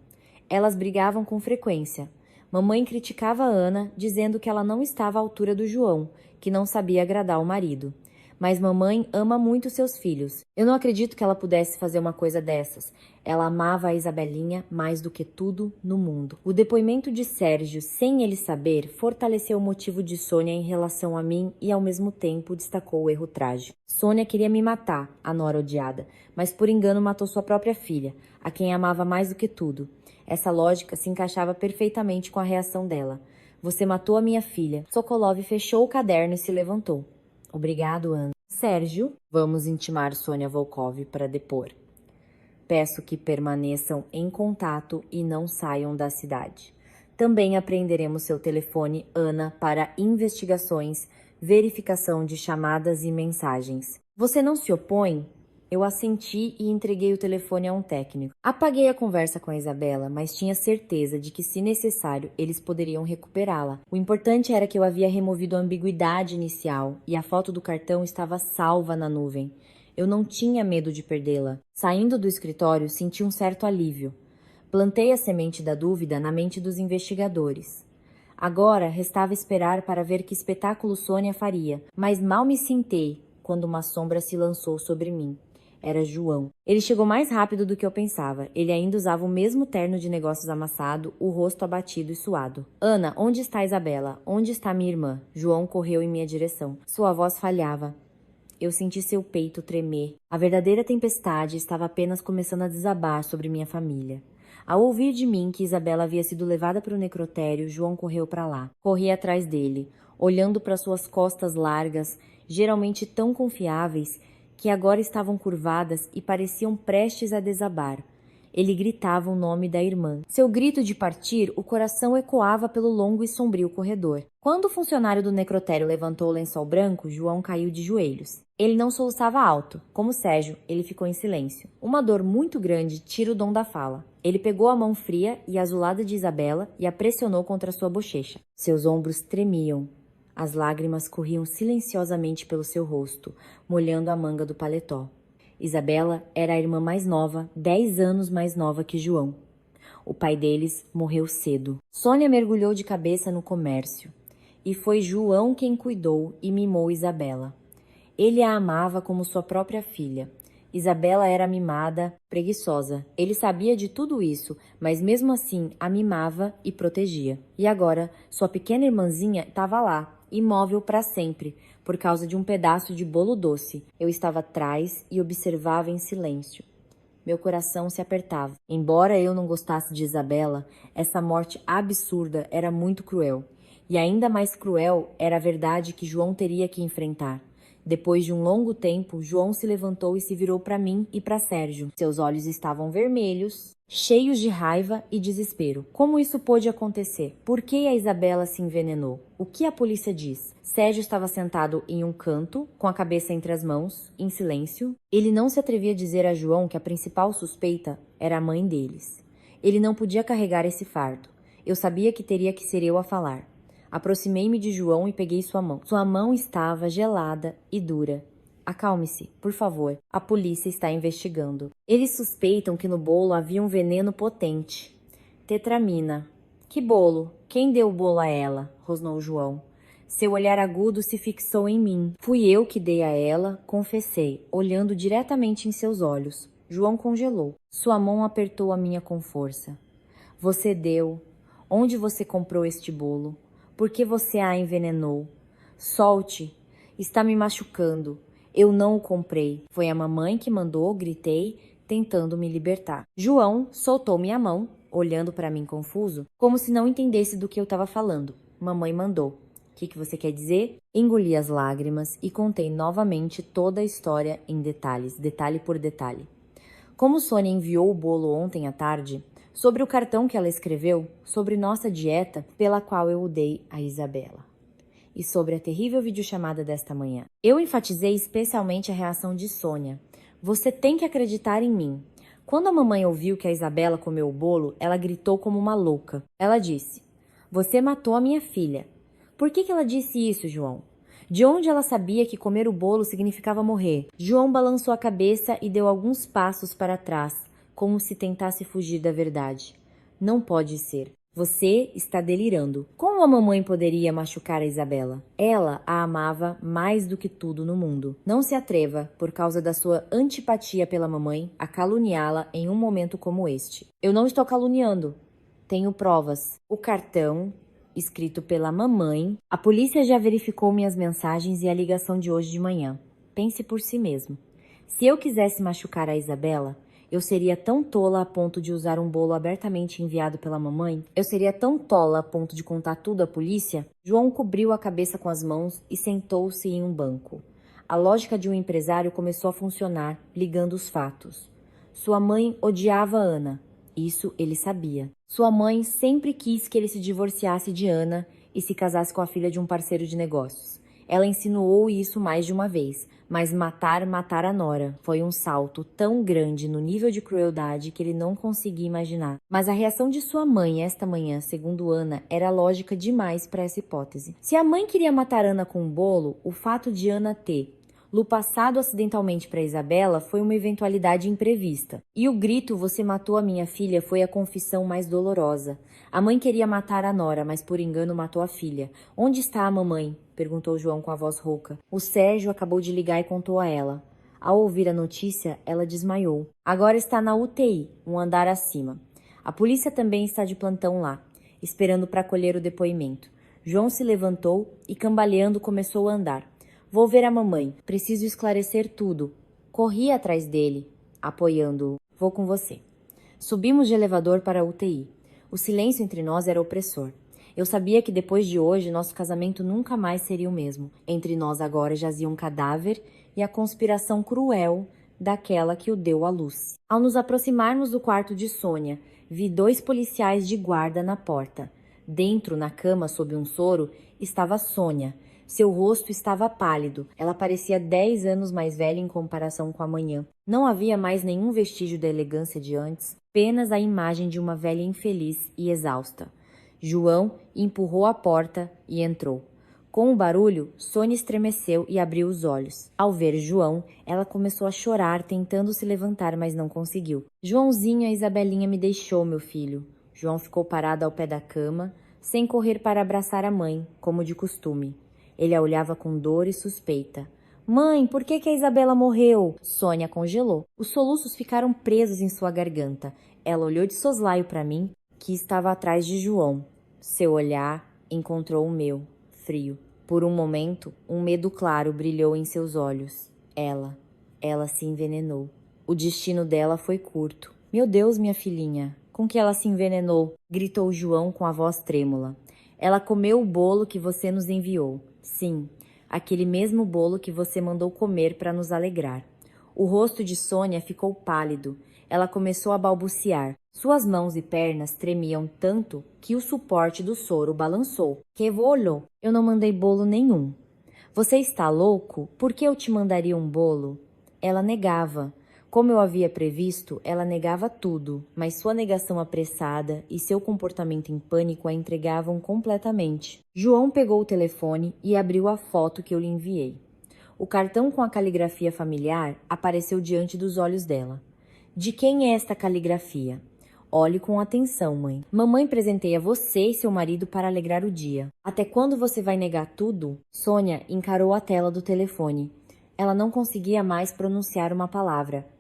Elas brigavam com frequência. Mamãe criticava a Ana, dizendo que ela não estava à altura do João, que não sabia agradar o marido. Mas mamãe ama muito seus filhos. Eu não acredito que ela pudesse fazer uma coisa dessas. Ela amava a Isabelinha mais do que tudo no mundo. O depoimento de Sérgio, sem ele saber, fortaleceu o motivo de Sônia em relação a mim e, ao mesmo tempo, destacou o erro trágico. Sônia queria me matar, a nora odiada, mas por engano matou sua própria filha, a quem amava mais do que tudo. Essa lógica se encaixava perfeitamente com a reação dela. Você matou a minha filha. Sokolov fechou o caderno e se levantou. Obrigado, Ana. Sérgio, vamos intimar Sônia Volkov para depor. Peço que permaneçam em contato e não saiam da cidade. Também apreenderemos seu telefone, Ana, para investigações, verificação de chamadas e mensagens. Você não se opõe? Eu assenti e entreguei o telefone a um técnico. Apaguei a conversa com a Isabela, mas tinha certeza de que, se necessário, eles poderiam recuperá-la. O importante era que eu havia removido a ambiguidade inicial e a foto do cartão estava salva na nuvem. Eu não tinha medo de perdê-la. Saindo do escritório, senti um certo alívio. Plantei a semente da dúvida na mente dos investigadores. Agora, restava esperar para ver que espetáculo Sônia faria, mas mal me sentei quando uma sombra se lançou sobre mim. Era João. Ele chegou mais rápido do que eu pensava. Ele ainda usava o mesmo terno de negócios amassado, o rosto abatido e suado. Ana, onde está Isabela? Onde está minha irmã? João correu em minha direção. Sua voz falhava. Eu senti seu peito tremer. A verdadeira tempestade estava apenas começando a desabar sobre minha família. Ao ouvir de mim que Isabela havia sido levada para o necrotério, João correu para lá. Corri atrás dele, olhando para suas costas largas, geralmente tão confiáveis, que agora estavam curvadas e pareciam prestes a desabar. Ele gritava o nome da irmã. Seu grito de partir, o coração ecoava pelo longo e sombrio corredor. Quando o funcionário do necrotério levantou o lençol branco, João caiu de joelhos. Ele não soluçava alto. Como Sérgio, ele ficou em silêncio. Uma dor muito grande tira o dom da fala. Ele pegou a mão fria e azulada de Isabela e a pressionou contra sua bochecha. Seus ombros tremiam. As lágrimas corriam silenciosamente pelo seu rosto, molhando a manga do paletó. Isabela era a irmã mais nova, 10 anos mais nova que João. O pai deles morreu cedo. Sônia mergulhou de cabeça no comércio. E foi João quem cuidou e mimou Isabela. Ele a amava como sua própria filha. Isabela era mimada, preguiçosa. Ele sabia de tudo isso, mas mesmo assim a mimava e protegia. E agora, sua pequena irmãzinha estava lá, imóvel para sempre, por causa de um pedaço de bolo doce. Eu estava atrás e observava em silêncio. Meu coração se apertava. Embora eu não gostasse de Isabela, essa morte absurda era muito cruel. E ainda mais cruel era a verdade que João teria que enfrentar. Depois de um longo tempo, João se levantou e se virou para mim e para Sérgio. Seus olhos estavam vermelhos, cheios de raiva e desespero. Como isso pôde acontecer? Por que a Isabela se envenenou? O que a polícia diz? Sérgio estava sentado em um canto, com a cabeça entre as mãos, em silêncio. Ele não se atrevia a dizer a João que a principal suspeita era a mãe deles. Ele não podia carregar esse fardo. Eu sabia que teria que ser eu a falar. Aproximei-me de João e peguei sua mão. Sua mão estava gelada e dura. Acalme-se, por favor. A polícia está investigando. Eles suspeitam que no bolo havia um veneno potente. Tetramina. Que bolo? Quem deu o bolo a ela? Rosnou João. Seu olhar agudo se fixou em mim. Fui eu que dei a ela, confessei, olhando diretamente em seus olhos. João congelou. Sua mão apertou a minha com força. Você deu. Onde você comprou este bolo? Por que você a envenenou? Solte. Está me machucando. Eu não o comprei. Foi a mamãe que mandou, gritei, tentando me libertar. João soltou minha mão, olhando para mim confuso, como se não entendesse do que eu estava falando. Mamãe mandou. O que você quer dizer? Engoli as lágrimas e contei novamente toda a história em detalhes, detalhe por detalhe. Como Sônia enviou o bolo ontem à tarde, sobre o cartão que ela escreveu, sobre nossa dieta pela qual eu o dei a Isabela. E sobre a terrível videochamada desta manhã. Eu enfatizei especialmente a reação de Sônia. Você tem que acreditar em mim. Quando a mamãe ouviu que a Isabela comeu o bolo, ela gritou como uma louca. Ela disse, você matou a minha filha. Por que ela disse isso, João? De onde ela sabia que comer o bolo significava morrer? João balançou a cabeça e deu alguns passos para trás, como se tentasse fugir da verdade. Não pode ser. Você está delirando. Como a mamãe poderia machucar a Isabela? Ela a amava mais do que tudo no mundo. Não se atreva, por causa da sua antipatia pela mamãe, a caluniá-la em um momento como este. Eu não estou caluniando. Tenho provas. O cartão, escrito pela mamãe. A polícia já verificou minhas mensagens e a ligação de hoje de manhã. Pense por si mesmo. Se eu quisesse machucar a Isabela, eu seria tão tola a ponto de usar um bolo abertamente enviado pela mamãe? Eu seria tão tola a ponto de contar tudo à polícia? João cobriu a cabeça com as mãos e sentou-se em um banco. A lógica de um empresário começou a funcionar, ligando os fatos. Sua mãe odiava Ana. Isso ele sabia. Sua mãe sempre quis que ele se divorciasse de Ana e se casasse com a filha de um parceiro de negócios. Ela insinuou isso mais de uma vez, mas matar a nora foi um salto tão grande no nível de crueldade que ele não conseguia imaginar. Mas a reação de sua mãe esta manhã, segundo Ana, era lógica demais para essa hipótese. Se a mãe queria matar Ana com um bolo, o fato de Ana ter passado acidentalmente para Isabela foi uma eventualidade imprevista. E o grito "você matou a minha filha" foi a confissão mais dolorosa. A mãe queria matar a nora, mas por engano matou a filha. Onde está a mamãe? Perguntou João com a voz rouca. O Sérgio acabou de ligar e contou a ela. Ao ouvir a notícia, ela desmaiou. Agora está na UTI, um andar acima. A polícia também está de plantão lá, esperando para colher o depoimento. João se levantou e, cambaleando, começou a andar. Vou ver a mamãe. Preciso esclarecer tudo. Corri atrás dele, apoiando-o. Vou com você. Subimos de elevador para a UTI. O silêncio entre nós era opressor. Eu sabia que depois de hoje, nosso casamento nunca mais seria o mesmo. Entre nós agora jazia um cadáver e a conspiração cruel daquela que o deu à luz. Ao nos aproximarmos do quarto de Sônia, vi 2 policiais de guarda na porta. Dentro, na cama, sob um soro, estava Sônia. Seu rosto estava pálido. Ela parecia 10 anos mais velha em comparação com a manhã. Não havia mais nenhum vestígio da elegância de antes, apenas a imagem de uma velha infeliz e exausta. João empurrou a porta e entrou. Com o barulho, Sônia estremeceu e abriu os olhos. Ao ver João, ela começou a chorar, tentando se levantar, mas não conseguiu. Joãozinho, a Isabelinha me deixou, meu filho. João ficou parado ao pé da cama, sem correr para abraçar a mãe, como de costume. Ele a olhava com dor e suspeita. Mãe, por que a Isabela morreu? Sônia congelou. Os soluços ficaram presos em sua garganta. Ela olhou de soslaio para mim, que estava atrás de João. Seu olhar encontrou o meu, frio. Por um momento, um medo claro brilhou em seus olhos. Ela se envenenou. O destino dela foi curto. Meu Deus, minha filhinha, com que ela se envenenou? Gritou João com a voz trêmula. Ela comeu o bolo que você nos enviou. Sim, aquele mesmo bolo que você mandou comer para nos alegrar. O rosto de Sônia ficou pálido. Ela começou a balbuciar. Suas mãos e pernas tremiam tanto que o suporte do soro balançou. Que bolo? Eu não mandei bolo nenhum. Você está louco? Por que eu te mandaria um bolo? Ela negava. Como eu havia previsto, ela negava tudo, mas sua negação apressada e seu comportamento em pânico a entregavam completamente. João pegou o telefone e abriu a foto que eu lhe enviei. O cartão com a caligrafia familiar apareceu diante dos olhos dela. De quem é esta caligrafia? Olhe com atenção, mãe. Mamãe presenteia você e seu marido para alegrar o dia. Até quando você vai negar tudo? Sônia encarou a tela do telefone. Ela não conseguia mais pronunciar uma palavra.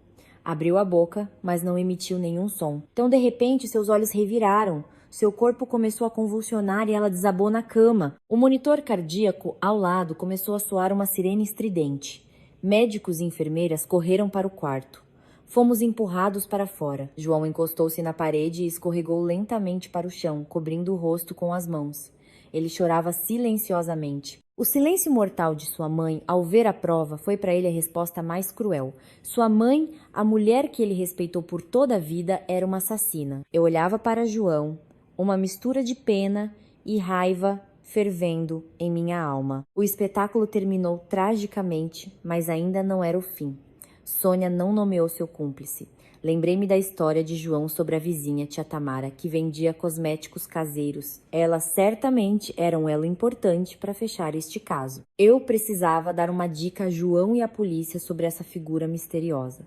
Abriu a boca, mas não emitiu nenhum som. Então, de repente, seus olhos reviraram. Seu corpo começou a convulsionar e ela desabou na cama. O monitor cardíaco ao lado começou a soar uma sirene estridente. Médicos e enfermeiras correram para o quarto. Fomos empurrados para fora. João encostou-se na parede e escorregou lentamente para o chão, cobrindo o rosto com as mãos. Ele chorava silenciosamente. O silêncio mortal de sua mãe, ao ver a prova, foi para ele a resposta mais cruel. Sua mãe, a mulher que ele respeitou por toda a vida, era uma assassina. Eu olhava para João, uma mistura de pena e raiva fervendo em minha alma. O espetáculo terminou tragicamente, mas ainda não era o fim. Sônia não nomeou seu cúmplice. Lembrei-me da história de João sobre a vizinha, tia Tamara, que vendia cosméticos caseiros. Ela certamente era um elo importante para fechar este caso. Eu precisava dar uma dica a João e à polícia sobre essa figura misteriosa.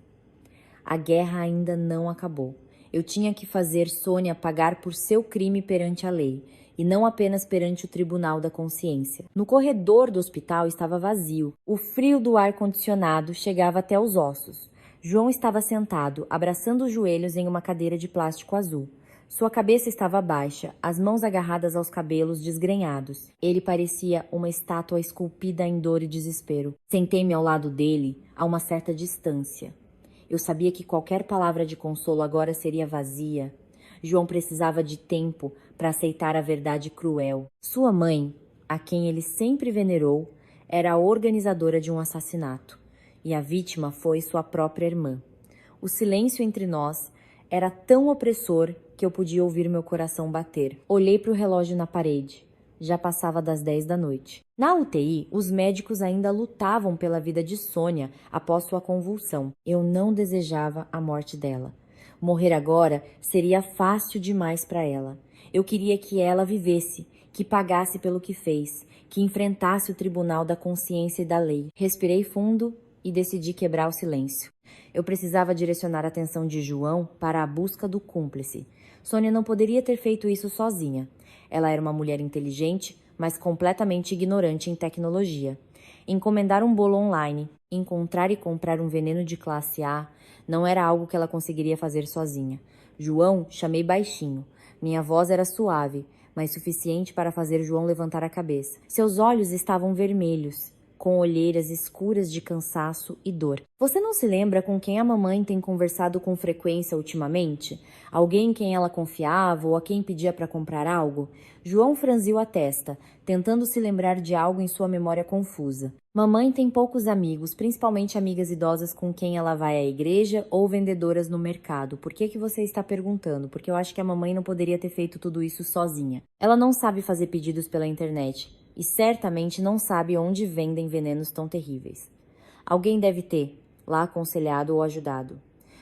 A guerra ainda não acabou. Eu tinha que fazer Sônia pagar por seu crime perante a lei, e não apenas perante o tribunal da consciência. No corredor do hospital estava vazio. O frio do ar-condicionado chegava até os ossos. João estava sentado, abraçando os joelhos em uma cadeira de plástico azul. Sua cabeça estava baixa, as mãos agarradas aos cabelos desgrenhados. Ele parecia uma estátua esculpida em dor e desespero. Sentei-me ao lado dele, a uma certa distância. Eu sabia que qualquer palavra de consolo agora seria vazia. João precisava de tempo para aceitar a verdade cruel. Sua mãe, a quem ele sempre venerou, era a organizadora de um assassinato. E a vítima foi sua própria irmã. O silêncio entre nós era tão opressor que eu podia ouvir meu coração bater. Olhei para o relógio na parede. Já passava das 10 da noite. Na UTI, os médicos ainda lutavam pela vida de Sônia após sua convulsão. Eu não desejava a morte dela. Morrer agora seria fácil demais para ela. Eu queria que ela vivesse, que pagasse pelo que fez, que enfrentasse o tribunal da consciência e da lei. Respirei fundo e decidi quebrar o silêncio. Eu precisava direcionar a atenção de João para a busca do cúmplice. Sônia não poderia ter feito isso sozinha. Ela era uma mulher inteligente, mas completamente ignorante em tecnologia. Encomendar um bolo online, encontrar e comprar um veneno de classe A, não era algo que ela conseguiria fazer sozinha. João, chamei baixinho. Minha voz era suave, mas suficiente para fazer João levantar a cabeça. Seus olhos estavam vermelhos. com olheiras escuras de cansaço e dor. Você não se lembra com quem a mamãe tem conversado com frequência ultimamente? Alguém em quem ela confiava ou a quem pedia para comprar algo? João franziu a testa, tentando se lembrar de algo em sua memória confusa. Mamãe tem poucos amigos, principalmente amigas idosas com quem ela vai à igreja ou vendedoras no mercado. Por que você está perguntando? Porque eu acho que a mamãe não poderia ter feito tudo isso sozinha. Ela não sabe fazer pedidos pela internet e certamente não sabe onde vendem venenos tão terríveis. Alguém deve ter lá aconselhado ou ajudado.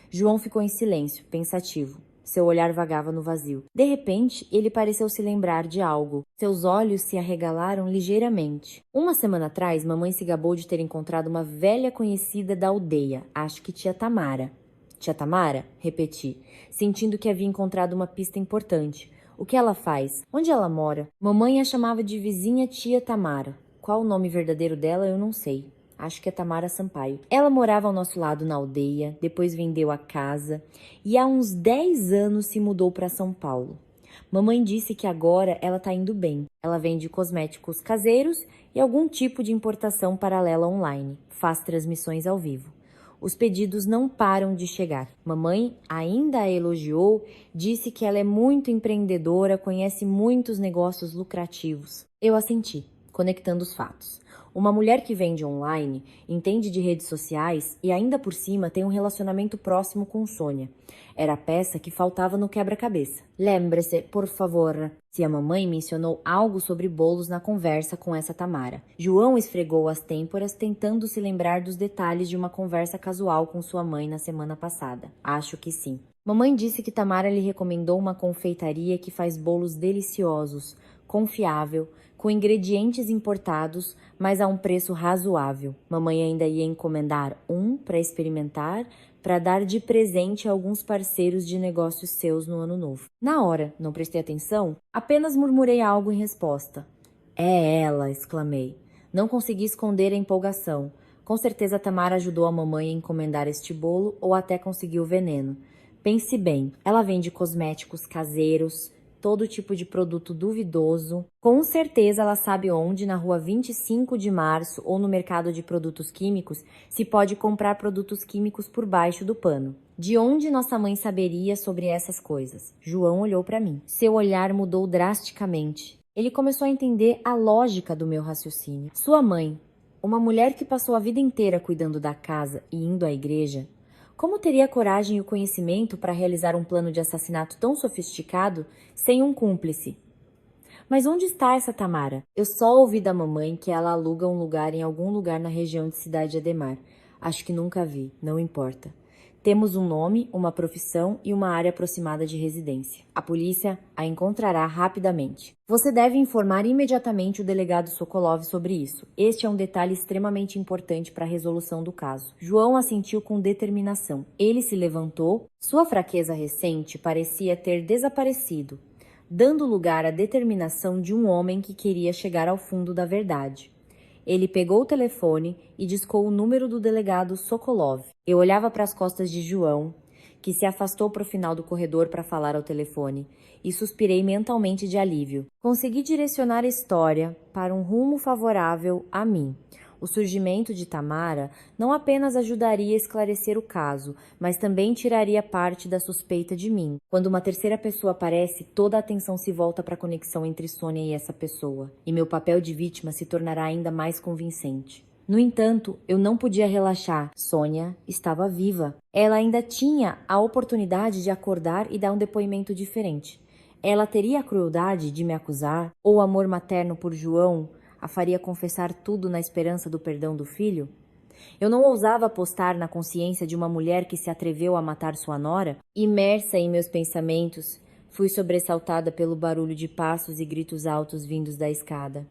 João ficou em silêncio, pensativo. Seu olhar vagava no vazio. De repente, ele pareceu se lembrar de algo. Seus olhos se arregalaram ligeiramente. Uma semana atrás, mamãe se gabou de ter encontrado uma velha conhecida da aldeia, acho que tia Tamara. Tia Tamara? Repeti, sentindo que havia encontrado uma pista importante. O que ela faz? Onde ela mora? Mamãe a chamava de vizinha tia Tamara. Qual o nome verdadeiro dela, eu não sei. Acho que é Tamara Sampaio. Ela morava ao nosso lado na aldeia, depois vendeu a casa e há uns 10 anos se mudou para São Paulo. Mamãe disse que agora ela tá indo bem. Ela vende cosméticos caseiros e algum tipo de importação paralela online. Faz transmissões ao vivo. Os pedidos não param de chegar. Mamãe ainda a elogiou, disse que ela é muito empreendedora, conhece muitos negócios lucrativos. Eu assenti, conectando os fatos. Uma mulher que vende online, entende de redes sociais e ainda por cima tem um relacionamento próximo com Sônia. Era a peça que faltava no quebra-cabeça. Lembre-se, por favor, se a mamãe mencionou algo sobre bolos na conversa com essa Tamara. João esfregou as têmporas tentando se lembrar dos detalhes de uma conversa casual com sua mãe na semana passada. Acho que sim. Mamãe disse que Tamara lhe recomendou uma confeitaria que faz bolos deliciosos, confiável, com ingredientes importados, mas a um preço razoável. Mamãe ainda ia encomendar um para experimentar, para dar de presente a alguns parceiros de negócios seus no ano novo. Na hora, não prestei atenção, apenas murmurei algo em resposta. É ela, exclamei. Não consegui esconder a empolgação. Com certeza Tamara ajudou a mamãe a encomendar este bolo ou até conseguiu o veneno. Pense bem, ela vende cosméticos caseiros, todo tipo de produto duvidoso. Com certeza ela sabe onde, na rua 25 de março ou no mercado de produtos químicos, se pode comprar produtos químicos por baixo do pano. De onde nossa mãe saberia sobre essas coisas? João olhou para mim. Seu olhar mudou drasticamente. Ele começou a entender a lógica do meu raciocínio. Sua mãe, uma mulher que passou a vida inteira cuidando da casa e indo à igreja, como teria coragem e o conhecimento para realizar um plano de assassinato tão sofisticado sem um cúmplice? Mas onde está essa Tamara? Eu só ouvi da mamãe que ela aluga um lugar em algum lugar na região de Cidade Ademar. Acho que nunca vi, não importa. Temos um nome, uma profissão e uma área aproximada de residência. A polícia a encontrará rapidamente. Você deve informar imediatamente o delegado Sokolov sobre isso. Este é um detalhe extremamente importante para a resolução do caso. João assentiu com determinação. Ele se levantou. Sua fraqueza recente parecia ter desaparecido, dando lugar à determinação de um homem que queria chegar ao fundo da verdade. Ele pegou o telefone e discou o número do delegado Sokolov. Eu olhava para as costas de João, que se afastou para o final do corredor para falar ao telefone, e suspirei mentalmente de alívio. Consegui direcionar a história para um rumo favorável a mim. O surgimento de Tamara não apenas ajudaria a esclarecer o caso, mas também tiraria parte da suspeita de mim. Quando uma terceira pessoa aparece, toda a atenção se volta para a conexão entre Sônia e essa pessoa, e meu papel de vítima se tornará ainda mais convincente. No entanto, eu não podia relaxar. Sônia estava viva. Ela ainda tinha a oportunidade de acordar e dar um depoimento diferente. Ela teria a crueldade de me acusar, ou o amor materno por João a faria confessar tudo na esperança do perdão do filho? Eu não ousava apostar na consciência de uma mulher que se atreveu a matar sua nora. Imersa em meus pensamentos, fui sobressaltada pelo barulho de passos e gritos altos vindos da escada.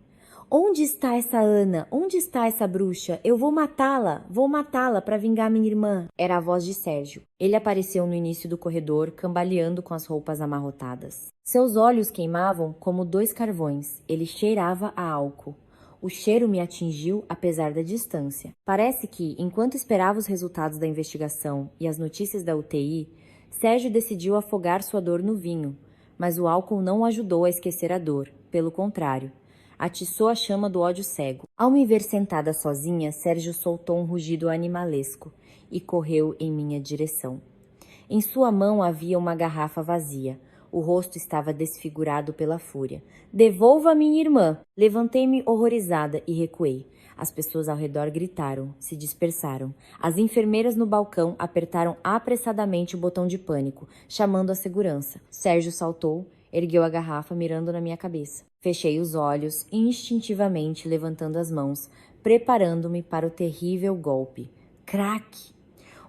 Onde está essa Ana? Onde está essa bruxa? Eu vou matá-la para vingar minha irmã. Era a voz de Sérgio. Ele apareceu no início do corredor, cambaleando com as roupas amarrotadas. Seus olhos queimavam como 2 carvões. Ele cheirava a álcool. O cheiro me atingiu apesar da distância. Parece que, enquanto esperava os resultados da investigação e as notícias da UTI, Sérgio decidiu afogar sua dor no vinho, mas o álcool não o ajudou a esquecer a dor. Pelo contrário, atiçou a chama do ódio cego. Ao me ver sentada sozinha, Sérgio soltou um rugido animalesco e correu em minha direção. Em sua mão havia uma garrafa vazia. O rosto estava desfigurado pela fúria. Devolva minha irmã! Levantei-me horrorizada e recuei. As pessoas ao redor gritaram, se dispersaram. As enfermeiras no balcão apertaram apressadamente o botão de pânico, chamando a segurança. Sérgio saltou, ergueu a garrafa mirando na minha cabeça. Fechei os olhos, instintivamente levantando as mãos, preparando-me para o terrível golpe. Craque!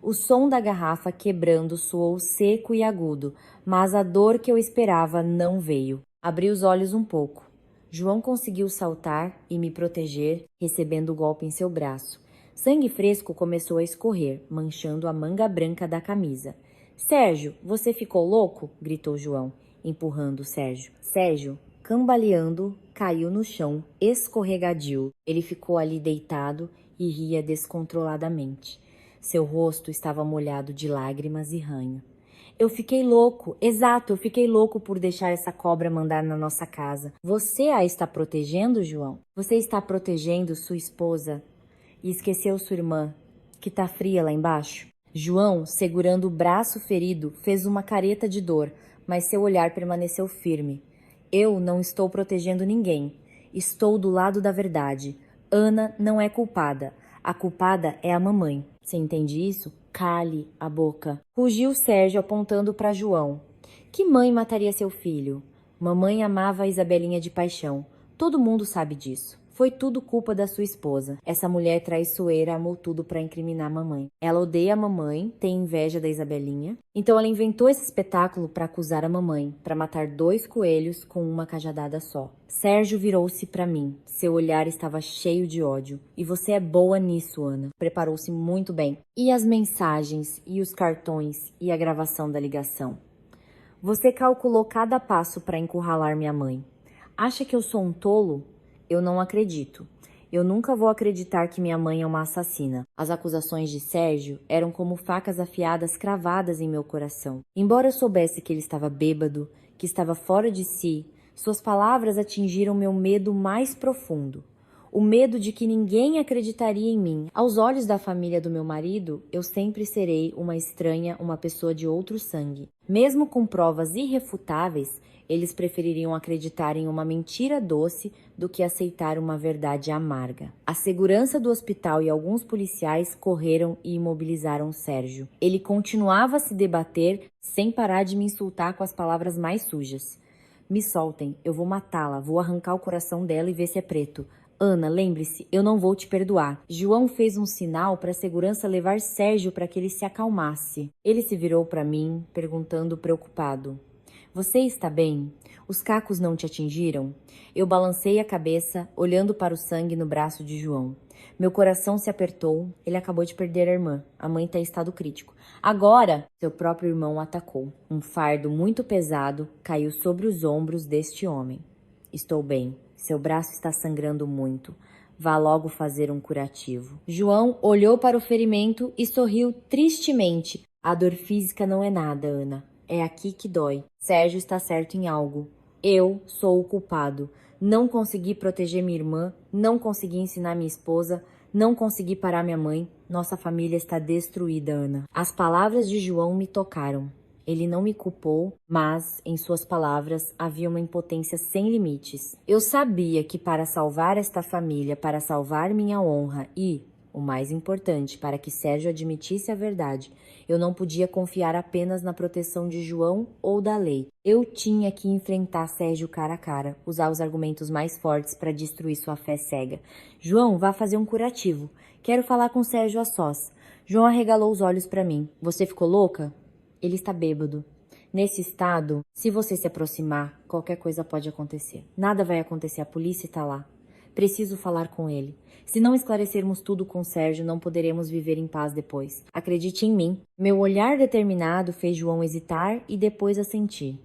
O som da garrafa quebrando soou seco e agudo, mas a dor que eu esperava não veio. Abri os olhos um pouco. João conseguiu saltar e me proteger, recebendo o golpe em seu braço. Sangue fresco começou a escorrer, manchando a manga branca da camisa. Sérgio, você ficou louco? Gritou João, empurrando Sérgio. Sérgio, cambaleando, caiu no chão, escorregadio. Ele ficou ali deitado e ria descontroladamente. Seu rosto estava molhado de lágrimas e ranho. Eu fiquei louco, exato, eu fiquei louco por deixar essa cobra mandar na nossa casa. Você a está protegendo, João? Você está protegendo sua esposa e esqueceu sua irmã, que tá fria lá embaixo? João, segurando o braço ferido, fez uma careta de dor, mas seu olhar permaneceu firme. Eu não estou protegendo ninguém. Estou do lado da verdade. Ana não é culpada. A culpada é a mamãe. Você entende isso? Cale a boca. Rugiu Sérgio apontando para João. Que mãe mataria seu filho? Mamãe amava a Isabelinha de paixão. Todo mundo sabe disso. Foi tudo culpa da sua esposa. Essa mulher traiçoeira amou tudo para incriminar a mamãe. Ela odeia a mamãe, tem inveja da Isabelinha. Então ela inventou esse espetáculo para acusar a mamãe, para matar 2 coelhos com uma cajadada só. Sérgio virou-se para mim. Seu olhar estava cheio de ódio. E você é boa nisso, Ana. Preparou-se muito bem. E as mensagens, e os cartões, e a gravação da ligação? Você calculou cada passo para encurralar minha mãe. Acha que eu sou um tolo? Eu não acredito. Eu nunca vou acreditar que minha mãe é uma assassina. As acusações de Sérgio eram como facas afiadas cravadas em meu coração. Embora eu soubesse que ele estava bêbado, que estava fora de si, suas palavras atingiram meu medo mais profundo. O medo de que ninguém acreditaria em mim. Aos olhos da família do meu marido, eu sempre serei uma estranha, uma pessoa de outro sangue. Mesmo com provas irrefutáveis, eles prefeririam acreditar em uma mentira doce do que aceitar uma verdade amarga. A segurança do hospital e alguns policiais correram e imobilizaram Sérgio. Ele continuava a se debater sem parar de me insultar com as palavras mais sujas. Me soltem, eu vou matá-la, vou arrancar o coração dela e ver se é preto. Ana, lembre-se, eu não vou te perdoar. João fez um sinal para a segurança levar Sérgio para que ele se acalmasse. Ele se virou para mim, perguntando preocupado. Você está bem? Os cacos não te atingiram? Eu balancei a cabeça, olhando para o sangue no braço de João. Meu coração se apertou, ele acabou de perder a irmã. A mãe está em estado crítico. Agora, seu próprio irmão o atacou. Um fardo muito pesado caiu sobre os ombros deste homem. Estou bem. Seu braço está sangrando muito. Vá logo fazer um curativo. João olhou para o ferimento e sorriu tristemente. A dor física não é nada, Ana. É aqui que dói. Sérgio está certo em algo. Eu sou o culpado. Não consegui proteger minha irmã, não consegui ensinar minha esposa, não consegui parar minha mãe. Nossa família está destruída, Ana. As palavras de João me tocaram. Ele não me culpou, mas, em suas palavras, havia uma impotência sem limites. Eu sabia que para salvar esta família, para salvar minha honra e, o mais importante, para que Sérgio admitisse a verdade, eu não podia confiar apenas na proteção de João ou da lei. Eu tinha que enfrentar Sérgio cara a cara, usar os argumentos mais fortes para destruir sua fé cega. João, vá fazer um curativo. Quero falar com Sérgio a sós. João arregalou os olhos para mim. Você ficou louca? Ele está bêbado. Nesse estado, se você se aproximar, qualquer coisa pode acontecer. Nada vai acontecer, a polícia está lá. Preciso falar com ele. Se não esclarecermos tudo com Sérgio, não poderemos viver em paz depois. Acredite em mim. Meu olhar determinado fez João hesitar e depois assentir.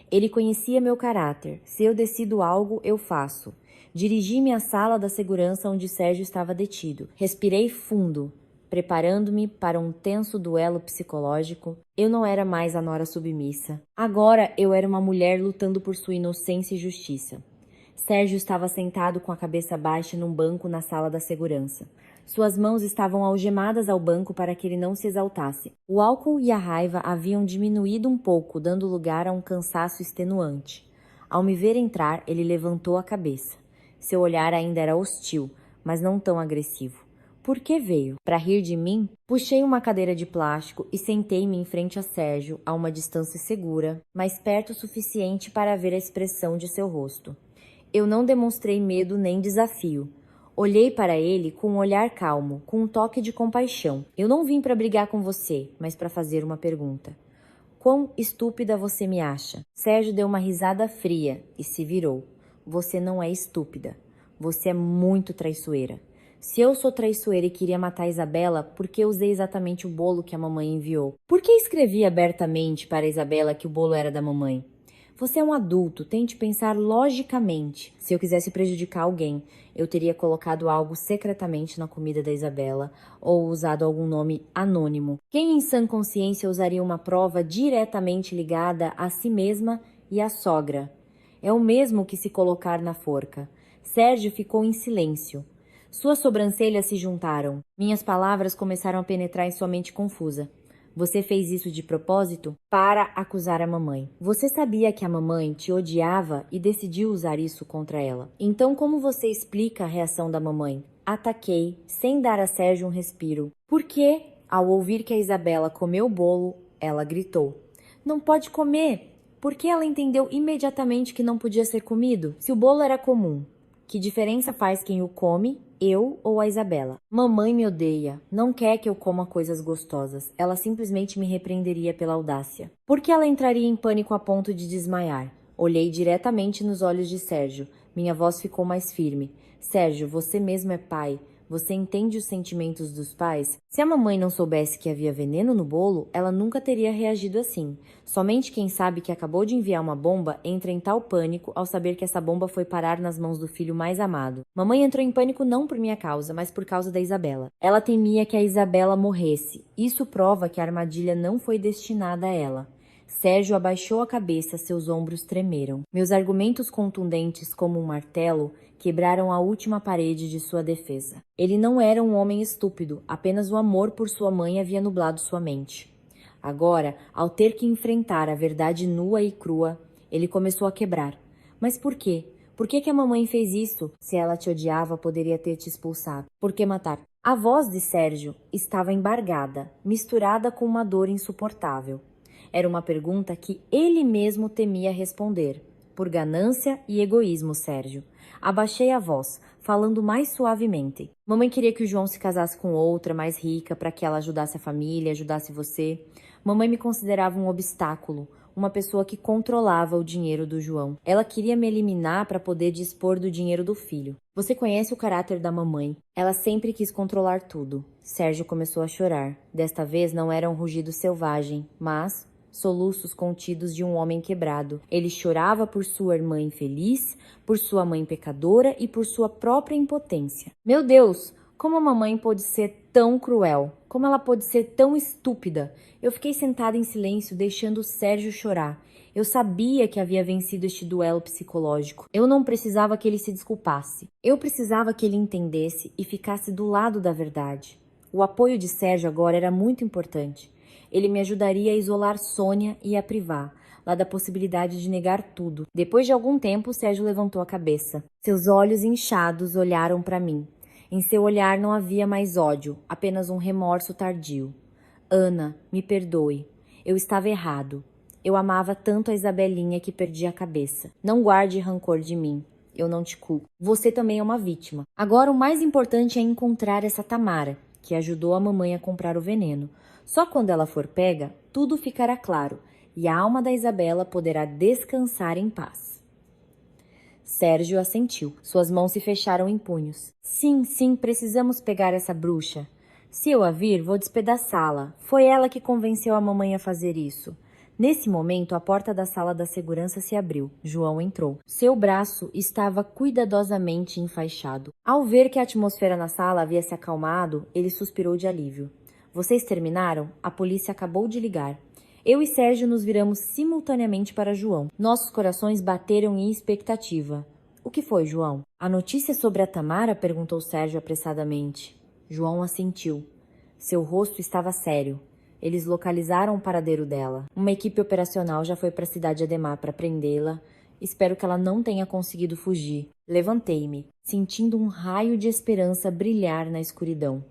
Ele conhecia meu caráter. Se eu decido algo, eu faço. Dirigi-me à sala da segurança onde Sérgio estava detido. Respirei fundo, preparando-me para um tenso duelo psicológico. Eu não era mais a nora submissa. Agora eu era uma mulher lutando por sua inocência e justiça. Sérgio estava sentado com a cabeça baixa num banco na sala da segurança. Suas mãos estavam algemadas ao banco para que ele não se exaltasse. O álcool e a raiva haviam diminuído um pouco, dando lugar a um cansaço extenuante. Ao me ver entrar, ele levantou a cabeça. Seu olhar ainda era hostil, mas não tão agressivo. Por que veio? Para rir de mim? Puxei uma cadeira de plástico e sentei-me em frente a Sérgio, a uma distância segura, mas perto o suficiente para ver a expressão de seu rosto. Eu não demonstrei medo nem desafio. Olhei para ele com um olhar calmo, com um toque de compaixão. Eu não vim para brigar com você, mas para fazer uma pergunta. Quão estúpida você me acha? Sérgio deu uma risada fria e se virou. Você não é estúpida. Você é muito traiçoeira. Se eu sou traiçoeira e queria matar a Isabela, por que usei exatamente o bolo que a mamãe enviou? Por que escrevi abertamente para a Isabela que o bolo era da mamãe? Você é um adulto, tente pensar logicamente. Se eu quisesse prejudicar alguém, eu teria colocado algo secretamente na comida da Isabela ou usado algum nome anônimo. Quem em sã consciência usaria uma prova diretamente ligada a si mesma e à sogra? É o mesmo que se colocar na forca. Sérgio ficou em silêncio. Suas sobrancelhas se juntaram. Minhas palavras começaram a penetrar em sua mente confusa. Você fez isso de propósito? Para acusar a mamãe. Você sabia que a mamãe te odiava e decidiu usar isso contra ela. Então como você explica a reação da mamãe? Ataquei, sem dar a Sérgio um respiro. Por quê? Ao ouvir que a Isabela comeu o bolo, ela gritou. Não pode comer! Por que ela entendeu imediatamente que não podia ser comido? Se o bolo era comum, que diferença faz quem o come, eu ou a Isabela? Mamãe me odeia, não quer que eu coma coisas gostosas. Ela simplesmente me repreenderia pela audácia. Por que ela entraria em pânico a ponto de desmaiar? Olhei diretamente nos olhos de Sérgio. Minha voz ficou mais firme. Sérgio, você mesmo é pai. Você entende os sentimentos dos pais? Se a mamãe não soubesse que havia veneno no bolo, ela nunca teria reagido assim. Somente quem sabe que acabou de enviar uma bomba entra em tal pânico ao saber que essa bomba foi parar nas mãos do filho mais amado. Mamãe entrou em pânico não por minha causa, mas por causa da Isabela. Ela temia que a Isabela morresse. Isso prova que a armadilha não foi destinada a ela. Sérgio abaixou a cabeça, seus ombros tremeram. Meus argumentos contundentes como um martelo quebraram a última parede de sua defesa. Ele não era um homem estúpido, apenas o amor por sua mãe havia nublado sua mente. Agora, ao ter que enfrentar a verdade nua e crua, ele começou a quebrar. Mas por quê? Por que a mamãe fez isso? Se ela te odiava, poderia ter te expulsado. Por que matar? A voz de Sérgio estava embargada, misturada com uma dor insuportável. Era uma pergunta que ele mesmo temia responder. Por ganância e egoísmo, Sérgio. Abaixei a voz, falando mais suavemente. Mamãe queria que o João se casasse com outra, mais rica, para que ela ajudasse a família, ajudasse você. Mamãe me considerava um obstáculo, uma pessoa que controlava o dinheiro do João. Ela queria me eliminar para poder dispor do dinheiro do filho. Você conhece o caráter da mamãe. Ela sempre quis controlar tudo. Sérgio começou a chorar. Desta vez não era um rugido selvagem, mas soluços contidos de um homem quebrado. Ele chorava por sua irmã infeliz, por sua mãe pecadora e por sua própria impotência. Meu Deus, como a mamãe pôde ser tão cruel? Como ela pôde ser tão estúpida? Eu fiquei sentada em silêncio, deixando o Sérgio chorar. Eu sabia que havia vencido este duelo psicológico. Eu não precisava que ele se desculpasse. Eu precisava que ele entendesse e ficasse do lado da verdade. O apoio de Sérgio agora era muito importante. Ele me ajudaria a isolar Sônia e a privar, lá da possibilidade de negar tudo. Depois de algum tempo, Sérgio levantou a cabeça. Seus olhos inchados olharam para mim. Em seu olhar não havia mais ódio, apenas um remorso tardio. Ana, me perdoe. Eu estava errado. Eu amava tanto a Isabelinha que perdi a cabeça. Não guarde rancor de mim. Eu não te culpo. Você também é uma vítima. Agora o mais importante é encontrar essa Tamara, que ajudou a mamãe a comprar o veneno. Só quando ela for pega, tudo ficará claro e a alma da Isabela poderá descansar em paz. Sérgio assentiu. Suas mãos se fecharam em punhos. Sim, precisamos pegar essa bruxa. Se eu a vir, vou despedaçá-la. Foi ela que convenceu a mamãe a fazer isso. Nesse momento, a porta da sala da segurança se abriu. João entrou. Seu braço estava cuidadosamente enfaixado. Ao ver que a atmosfera na sala havia se acalmado, ele suspirou de alívio. Vocês terminaram? A polícia acabou de ligar. Eu e Sérgio nos viramos simultaneamente para João. Nossos corações bateram em expectativa. O que foi, João? A notícia sobre a Tamara? Perguntou Sérgio apressadamente. João assentiu. Seu rosto estava sério. Eles localizaram o paradeiro dela. Uma equipe operacional já foi para a cidade de Ademar para prendê-la. Espero que ela não tenha conseguido fugir. Levantei-me, sentindo um raio de esperança brilhar na escuridão.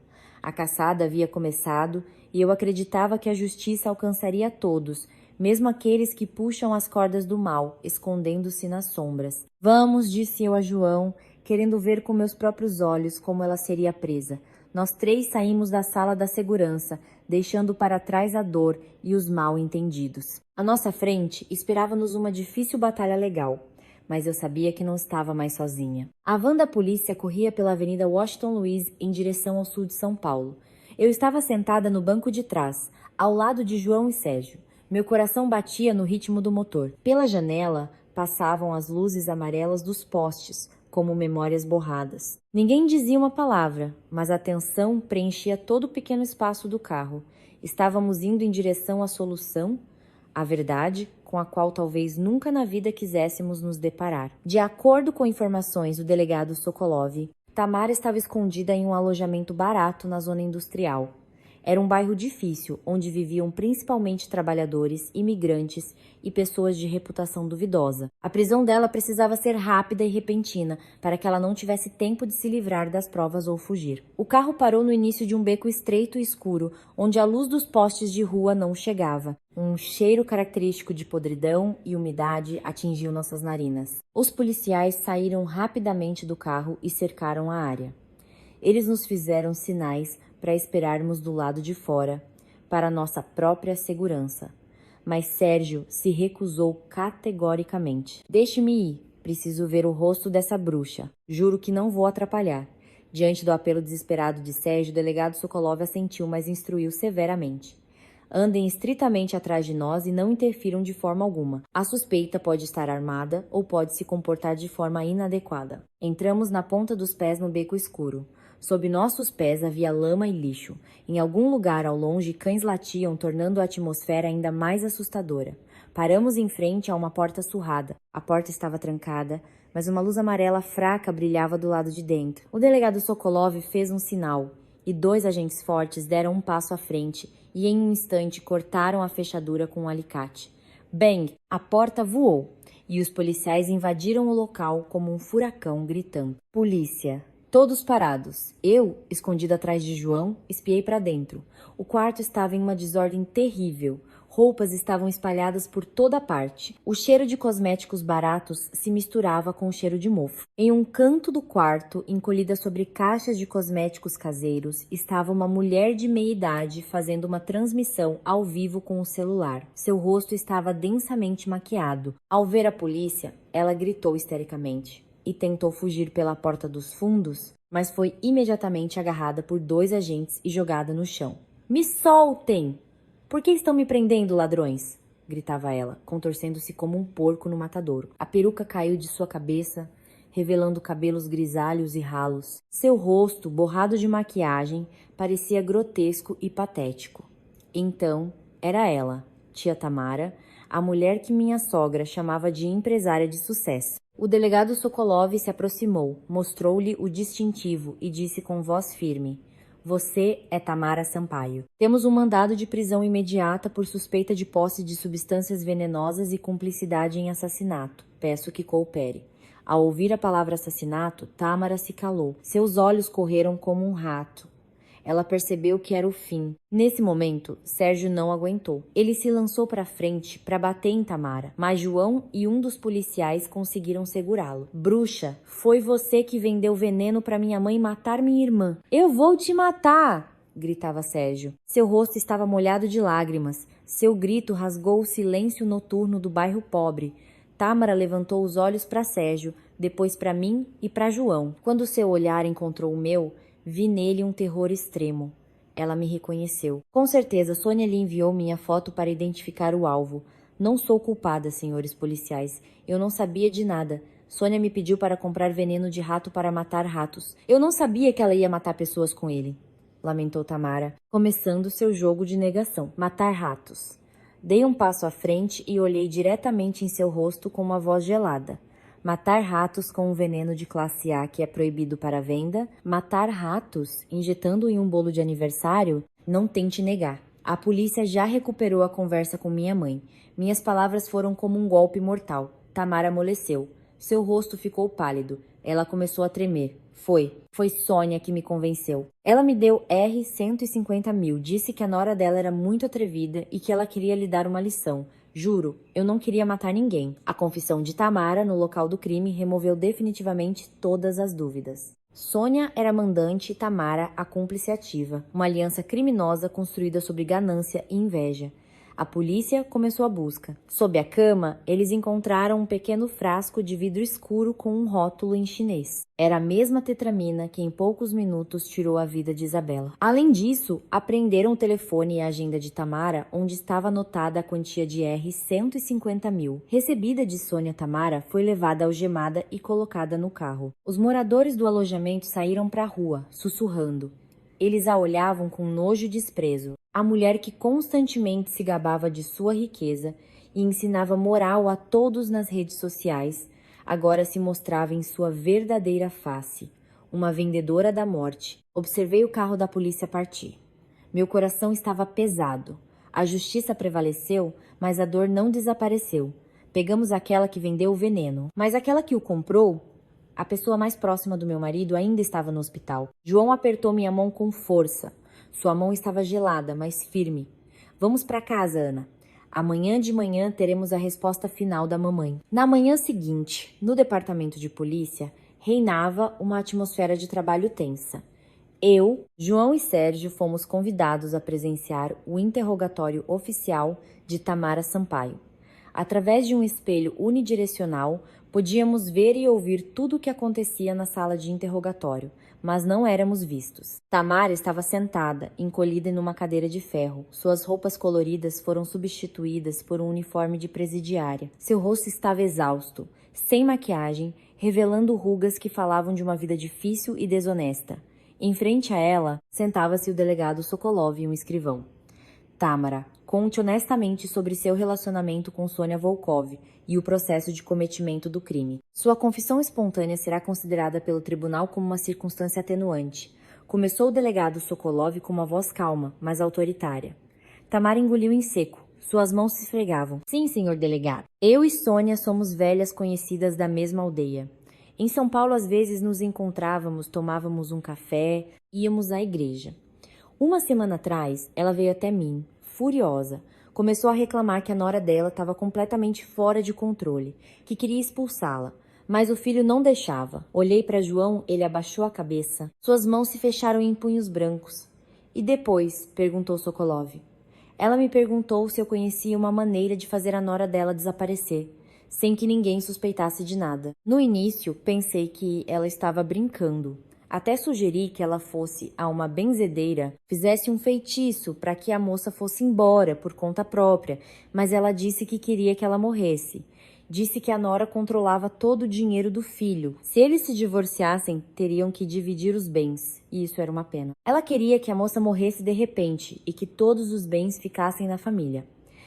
A caçada havia começado e eu acreditava que a justiça alcançaria todos, mesmo aqueles que puxam as cordas do mal, escondendo-se nas sombras. Vamos, disse eu a João, querendo ver com meus próprios olhos como ela seria presa. Nós três saímos da sala da segurança, deixando para trás a dor e os mal-entendidos. À nossa frente, esperava-nos uma difícil batalha legal, mas eu sabia que não estava mais sozinha. A van da polícia corria pela Avenida Washington Luiz em direção ao sul de São Paulo. Eu estava sentada no banco de trás, ao lado de João e Sérgio. Meu coração batia no ritmo do motor. Pela janela, passavam as luzes amarelas dos postes, como memórias borradas. Ninguém dizia uma palavra, mas a tensão preenchia todo o pequeno espaço do carro. Estávamos indo em direção à solução, a verdade, com a qual talvez nunca na vida quiséssemos nos deparar. De acordo com informações do delegado Sokolov, Tamara estava escondida em um alojamento barato na zona industrial. Era um bairro difícil, onde viviam principalmente trabalhadores, imigrantes e pessoas de reputação duvidosa. A prisão dela precisava ser rápida e repentina, para que ela não tivesse tempo de se livrar das provas ou fugir. O carro parou no início de um beco estreito e escuro, onde a luz dos postes de rua não chegava. Um cheiro característico de podridão e umidade atingiu nossas narinas. Os policiais saíram rapidamente do carro e cercaram a área. Eles nos fizeram sinais para esperarmos do lado de fora, para nossa própria segurança. Mas Sérgio se recusou categoricamente. Deixe-me ir, preciso ver o rosto dessa bruxa. Juro que não vou atrapalhar. Diante do apelo desesperado de Sérgio, o delegado Sokolov assentiu, mas instruiu severamente. Andem estritamente atrás de nós e não interfiram de forma alguma. A suspeita pode estar armada ou pode se comportar de forma inadequada. Entramos na ponta dos pés no beco escuro. Sob nossos pés havia lama e lixo. Em algum lugar ao longe, cães latiam, tornando a atmosfera ainda mais assustadora. Paramos em frente a uma porta surrada. A porta estava trancada, mas uma luz amarela fraca brilhava do lado de dentro. O delegado Sokolov fez um sinal, e 2 agentes fortes deram um passo à frente e em um instante cortaram a fechadura com um alicate. Bang! A porta voou, e os policiais invadiram o local como um furacão, gritando. Polícia! Todos parados. Eu, escondida atrás de João, espiei para dentro. O quarto estava em uma desordem terrível. Roupas estavam espalhadas por toda parte. O cheiro de cosméticos baratos se misturava com o cheiro de mofo. Em um canto do quarto, encolhida sobre caixas de cosméticos caseiros, estava uma mulher de meia-idade fazendo uma transmissão ao vivo com o celular. Seu rosto estava densamente maquiado. Ao ver a polícia, ela gritou histericamente e tentou fugir pela porta dos fundos, mas foi imediatamente agarrada por 2 agentes e jogada no chão. Me soltem! Por que estão me prendendo, ladrões? Gritava ela, contorcendo-se como um porco no matadouro. A peruca caiu de sua cabeça, revelando cabelos grisalhos e ralos. Seu rosto, borrado de maquiagem, parecia grotesco e patético. Então, era ela, tia Tamara, a mulher que minha sogra chamava de empresária de sucesso. O delegado Sokolov se aproximou, mostrou-lhe o distintivo e disse com voz firme: Você é Tamara Sampaio. Temos um mandado de prisão imediata por suspeita de posse de substâncias venenosas e cumplicidade em assassinato. Peço que coopere. Ao ouvir a palavra assassinato, Tamara se calou. Seus olhos correram como um rato. Ela percebeu que era o fim. Nesse momento, Sérgio não aguentou. Ele se lançou para frente para bater em Tamara, mas João e um dos policiais conseguiram segurá-lo. Bruxa, foi você que vendeu veneno para minha mãe matar minha irmã. Eu vou te matar! Gritava Sérgio. Seu rosto estava molhado de lágrimas. Seu grito rasgou o silêncio noturno do bairro pobre. Tamara levantou os olhos para Sérgio, depois para mim e para João. Quando seu olhar encontrou o meu, vi nele um terror extremo. Ela me reconheceu. Com certeza, Sônia lhe enviou minha foto para identificar o alvo. Não sou culpada, senhores policiais. Eu não sabia de nada. Sônia me pediu para comprar veneno de rato para matar ratos. Eu não sabia que ela ia matar pessoas com ele. Lamentou Tamara, começando seu jogo de negação. Matar ratos. Dei um passo à frente e olhei diretamente em seu rosto com uma voz gelada. Matar ratos com um veneno de classe A que é proibido para venda? Matar ratos injetando em um bolo de aniversário? Não tente negar. A polícia já recuperou a conversa com minha mãe. Minhas palavras foram como um golpe mortal. Tamara amoleceu. Seu rosto ficou pálido. Ela começou a tremer. Foi Sônia que me convenceu. Ela me deu R$ 150 mil, disse que a nora dela era muito atrevida e que ela queria lhe dar uma lição. Juro, eu não queria matar ninguém. A confissão de Tamara no local do crime removeu definitivamente todas as dúvidas. Sônia era mandante e Tamara a cúmplice ativa, uma aliança criminosa construída sobre ganância e inveja. A polícia começou a busca. Sob a cama, eles encontraram um pequeno frasco de vidro escuro com um rótulo em chinês. Era a mesma tetramina que em poucos minutos tirou a vida de Isabela. Além disso, apreenderam o telefone e a agenda de Tamara, onde estava anotada a quantia de R$ 150 mil. Recebida de Sônia, Tamara foi levada algemada e colocada no carro. Os moradores do alojamento saíram para a rua, sussurrando. Eles a olhavam com nojo e desprezo. A mulher que constantemente se gabava de sua riqueza e ensinava moral a todos nas redes sociais, agora se mostrava em sua verdadeira face, uma vendedora da morte. Observei o carro da polícia partir. Meu coração estava pesado. A justiça prevaleceu, mas a dor não desapareceu. Pegamos aquela que vendeu o veneno, mas aquela que o comprou... A pessoa mais próxima do meu marido ainda estava no hospital. João apertou minha mão com força. Sua mão estava gelada, mas firme. Vamos para casa, Ana. Amanhã de manhã teremos a resposta final da mamãe. Na manhã seguinte, no departamento de polícia, reinava uma atmosfera de trabalho tensa. Eu, João e Sérgio fomos convidados a presenciar o interrogatório oficial de Tamara Sampaio. Através de um espelho unidirecional, podíamos ver e ouvir tudo o que acontecia na sala de interrogatório, mas não éramos vistos. Tamara estava sentada, encolhida em uma cadeira de ferro. Suas roupas coloridas foram substituídas por um uniforme de presidiária. Seu rosto estava exausto, sem maquiagem, revelando rugas que falavam de uma vida difícil e desonesta. Em frente a ela, sentava-se o delegado Sokolov e um escrivão. Tamara, conte honestamente sobre seu relacionamento com Sônia Volkov e o processo de cometimento do crime. Sua confissão espontânea será considerada pelo tribunal como uma circunstância atenuante. Começou o delegado Sokolov com uma voz calma, mas autoritária. Tamara engoliu em seco. Suas mãos se esfregavam. Sim, senhor delegado. Eu e Sônia somos velhas conhecidas da mesma aldeia. Em São Paulo, às vezes, nos encontrávamos, tomávamos um café, íamos à igreja. Uma semana atrás, ela veio até mim, furiosa. Começou a reclamar que a nora dela estava completamente fora de controle, que queria expulsá-la. Mas o filho não deixava. Olhei para João, ele abaixou a cabeça. Suas mãos se fecharam em punhos brancos. E depois? Perguntou Sokolov. Ela me perguntou se eu conhecia uma maneira de fazer a nora dela desaparecer, sem que ninguém suspeitasse de nada. No início, pensei que ela estava brincando. Até sugeri que ela fosse a uma benzedeira, fizesse um feitiço para que a moça fosse embora por conta própria, mas ela disse que queria que ela morresse. Disse que a nora controlava todo o dinheiro do filho. Se eles se divorciassem, teriam que dividir os bens, e isso era uma pena. Ela queria que a moça morresse de repente e que todos os bens ficassem na família.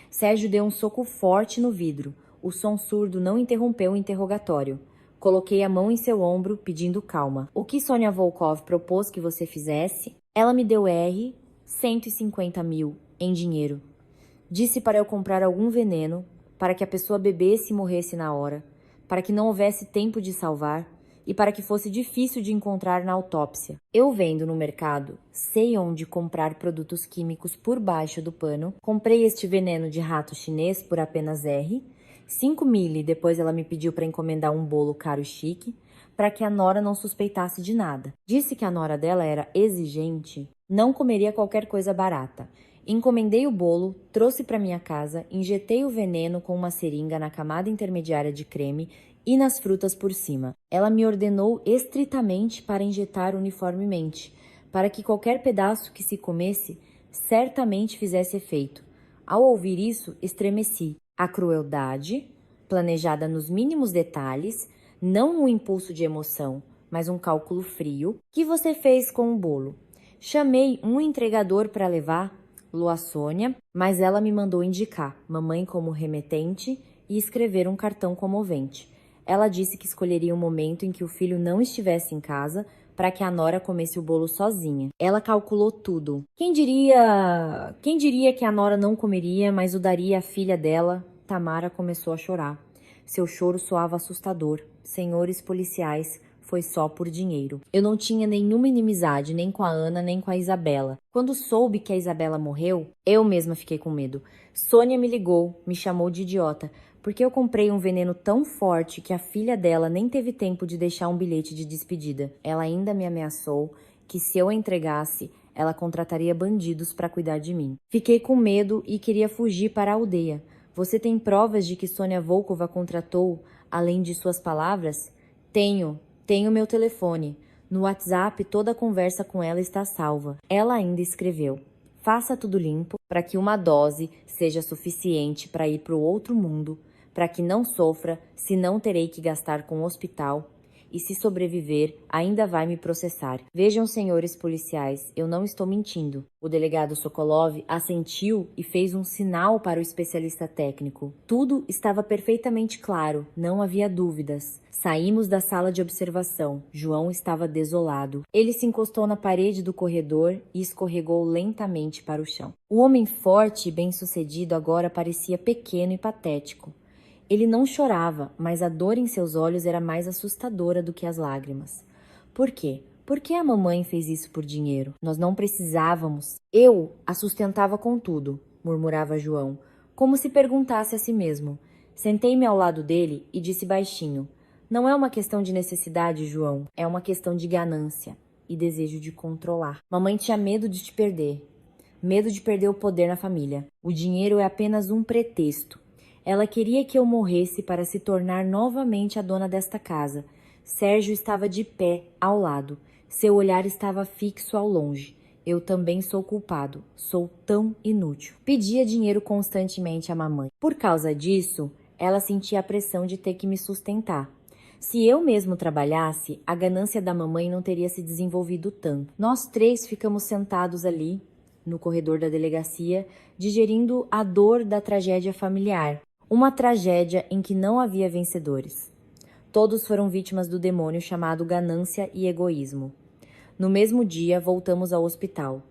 Sérgio deu um soco forte no vidro. O som surdo não interrompeu o interrogatório. Coloquei a mão em seu ombro, pedindo calma. O que Sônia Volkov propôs que você fizesse? Ela me deu R$ 150 mil em dinheiro. Disse para eu comprar algum veneno, para que a pessoa bebesse e morresse na hora, para que não houvesse tempo de salvar e para que fosse difícil de encontrar na autópsia. Eu vendo no mercado, sei onde comprar produtos químicos por baixo do pano. Comprei este veneno de rato chinês por apenas R$ 5 mil e depois ela me pediu para encomendar um bolo caro e chique, para que a nora não suspeitasse de nada. Disse que a nora dela era exigente, não comeria qualquer coisa barata. Encomendei o bolo, trouxe para minha casa, injetei o veneno com uma seringa na camada intermediária de creme e nas frutas por cima. Ela me ordenou estritamente para injetar uniformemente, para que qualquer pedaço que se comesse certamente fizesse efeito. Ao ouvir isso, estremeci. A crueldade, planejada nos mínimos detalhes, não um impulso de emoção, mas um cálculo frio. O que você fez com o bolo? Chamei um entregador para levar, Lua Sônia, mas ela me mandou indicar mamãe como remetente e escrever um cartão comovente. Ela disse que escolheria um momento em que o filho não estivesse em casa para que a nora comesse o bolo sozinha. Ela calculou tudo. Quem diria que a nora não comeria, mas o daria à filha dela? Tamara começou a chorar. Seu choro soava assustador. Senhores policiais, foi só por dinheiro. Eu não tinha nenhuma inimizade, nem com a Ana, nem com a Isabela. Quando soube que a Isabela morreu, eu mesma fiquei com medo. Sônia me ligou, me chamou de idiota, porque eu comprei um veneno tão forte que a filha dela nem teve tempo de deixar um bilhete de despedida. Ela ainda me ameaçou que se eu a entregasse, ela contrataria bandidos para cuidar de mim. Fiquei com medo e queria fugir para a aldeia. Você tem provas de que Sônia Volkova contratou, além de suas palavras? Tenho meu telefone. No WhatsApp, toda a conversa com ela está salva. Ela ainda escreveu: faça tudo limpo para que uma dose seja suficiente para ir para o outro mundo, para que não sofra, senão terei que gastar com o hospital. E se sobreviver, ainda vai me processar. Vejam, senhores policiais, eu não estou mentindo. O delegado Sokolov assentiu e fez um sinal para o especialista técnico. Tudo estava perfeitamente claro, não havia dúvidas. Saímos da sala de observação. João estava desolado. Ele se encostou na parede do corredor e escorregou lentamente para o chão. O homem forte e bem-sucedido agora parecia pequeno e patético. Ele não chorava, mas a dor em seus olhos era mais assustadora do que as lágrimas. Por quê? Por que a mamãe fez isso por dinheiro? Nós não precisávamos. Eu a sustentava com tudo, murmurava João, como se perguntasse a si mesmo. Sentei-me ao lado dele e disse baixinho: não é uma questão de necessidade, João, é uma questão de ganância e desejo de controlar. Mamãe tinha medo de te perder, medo de perder o poder na família. O dinheiro é apenas um pretexto. Ela queria que eu morresse para se tornar novamente a dona desta casa. Sérgio estava de pé, ao lado. Seu olhar estava fixo ao longe. Eu também sou culpado. Sou tão inútil. Pedia dinheiro constantemente à mamãe. Por causa disso, ela sentia a pressão de ter que me sustentar. Se eu mesmo trabalhasse, a ganância da mamãe não teria se desenvolvido tanto. Nós três ficamos sentados ali, no corredor da delegacia, digerindo a dor da tragédia familiar. Uma tragédia em que não havia vencedores. Todos foram vítimas do demônio chamado ganância e egoísmo. No mesmo dia, voltamos ao hospital.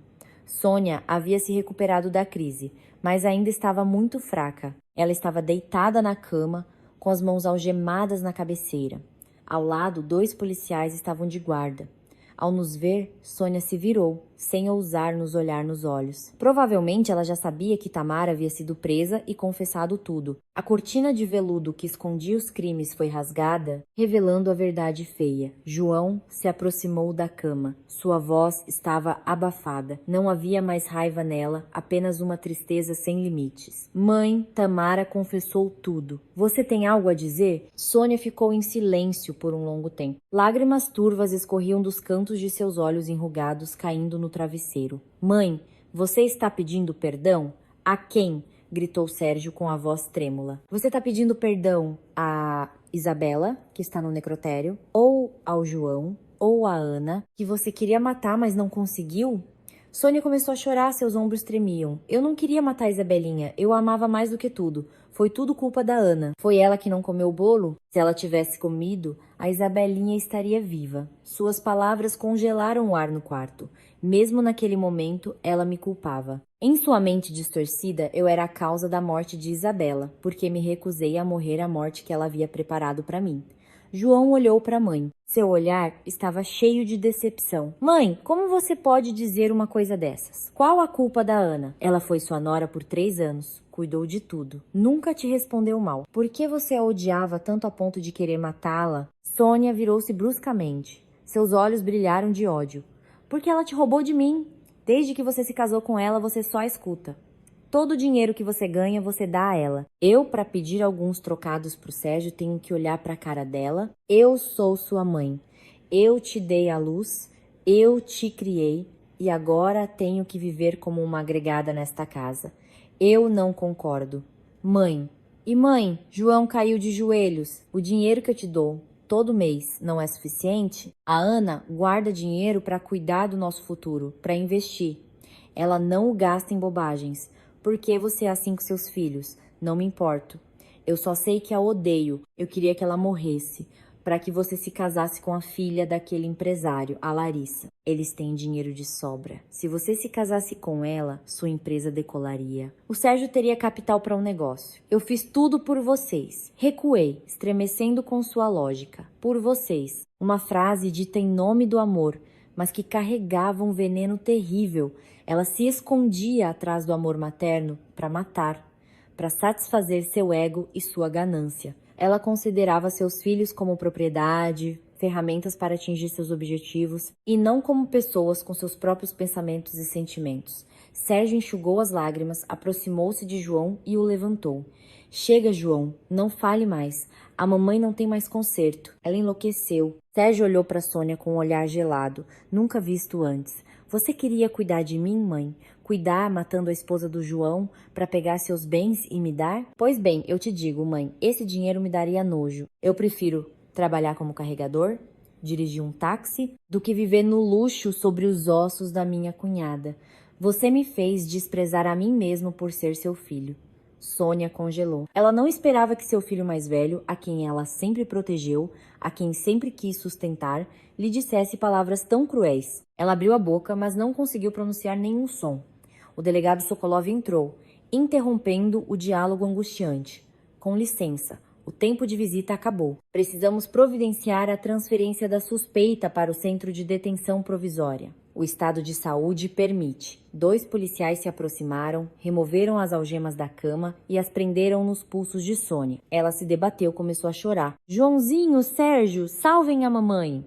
Sônia havia se recuperado da crise, mas ainda estava muito fraca. Ela estava deitada na cama, com as mãos algemadas na cabeceira. Ao lado, 2 policiais estavam de guarda. Ao nos ver, Sônia se virou, sem ousar nos olhar nos olhos. Provavelmente ela já sabia que Tamara havia sido presa e confessado tudo. A cortina de veludo que escondia os crimes foi rasgada, revelando a verdade feia. João se aproximou da cama. Sua voz estava abafada. Não havia mais raiva nela, apenas uma tristeza sem limites. Mãe, Tamara confessou tudo. Você tem algo a dizer? Sônia ficou em silêncio por um longo tempo. Lágrimas turvas escorriam dos cantos de seus olhos enrugados, caindo no travesseiro. Mãe, você está pedindo perdão? A quem? Gritou Sérgio com a voz trêmula. Você está pedindo perdão a Isabela, que está no necrotério, ou ao João, ou a Ana, que você queria matar, mas não conseguiu? Sônia começou a chorar, seus ombros tremiam. Eu não queria matar a Isabelinha, eu a amava mais do que tudo. Foi tudo culpa da Ana. Foi ela que não comeu o bolo? Se ela tivesse comido, a Isabelinha estaria viva. Suas palavras congelaram o ar no quarto. Mesmo naquele momento, ela me culpava. Em sua mente distorcida, eu era a causa da morte de Isabela, porque me recusei a morrer a morte que ela havia preparado para mim. João olhou para a mãe. Seu olhar estava cheio de decepção. Mãe, como você pode dizer uma coisa dessas? Qual a culpa da Ana? Ela foi sua nora por 3 anos. Cuidou de tudo. Nunca te respondeu mal. Por que você a odiava tanto a ponto de querer matá-la? Sônia virou-se bruscamente. Seus olhos brilharam de ódio. Porque ela te roubou de mim. Desde que você se casou com ela, você só escuta. Todo o dinheiro que você ganha, você dá a ela. Eu, para pedir alguns trocados pro Sérgio, tenho que olhar para a cara dela. Eu sou sua mãe. Eu te dei a luz, eu te criei e agora tenho que viver como uma agregada nesta casa. Eu não concordo. Mãe. E mãe, João caiu de joelhos. O dinheiro que eu te dou todo mês não é suficiente? A Ana guarda dinheiro para cuidar do nosso futuro, para investir. Ela não o gasta em bobagens. Por que você é assim com seus filhos? Não me importo. Eu só sei que a odeio. Eu queria que ela morresse, para que você se casasse com a filha daquele empresário, a Larissa. Eles têm dinheiro de sobra. Se você se casasse com ela, sua empresa decolaria. O Sérgio teria capital para um negócio. Eu fiz tudo por vocês. Recuei, estremecendo com sua lógica. Por vocês. Uma frase dita em nome do amor, mas que carregava um veneno terrível. Ela se escondia atrás do amor materno para matar, para satisfazer seu ego e sua ganância. Ela considerava seus filhos como propriedade, ferramentas para atingir seus objetivos, e não como pessoas com seus próprios pensamentos e sentimentos. Sérgio enxugou as lágrimas, aproximou-se de João e o levantou. Chega, João, não fale mais. A mamãe não tem mais conserto. Ela enlouqueceu. Sérgio olhou para Sônia com um olhar gelado, nunca visto antes. Você queria cuidar de mim, mãe? Cuidar matando a esposa do João para pegar seus bens e me dar? Pois bem, eu te digo, mãe, esse dinheiro me daria nojo. Eu prefiro trabalhar como carregador, dirigir um táxi, do que viver no luxo sobre os ossos da minha cunhada. Você me fez desprezar a mim mesmo por ser seu filho. Sônia congelou. Ela não esperava que seu filho mais velho, a quem ela sempre protegeu, a quem sempre quis sustentar, lhe dissesse palavras tão cruéis. Ela abriu a boca, mas não conseguiu pronunciar nenhum som. O delegado Sokolov entrou, interrompendo o diálogo angustiante. Com licença, o tempo de visita acabou. Precisamos providenciar a transferência da suspeita para o centro de detenção provisória. O estado de saúde permite. 2 policiais se aproximaram, removeram as algemas da cama e as prenderam nos pulsos de Sônia. Ela se debateu, começou a chorar. Joãozinho, Sérgio, salvem a mamãe.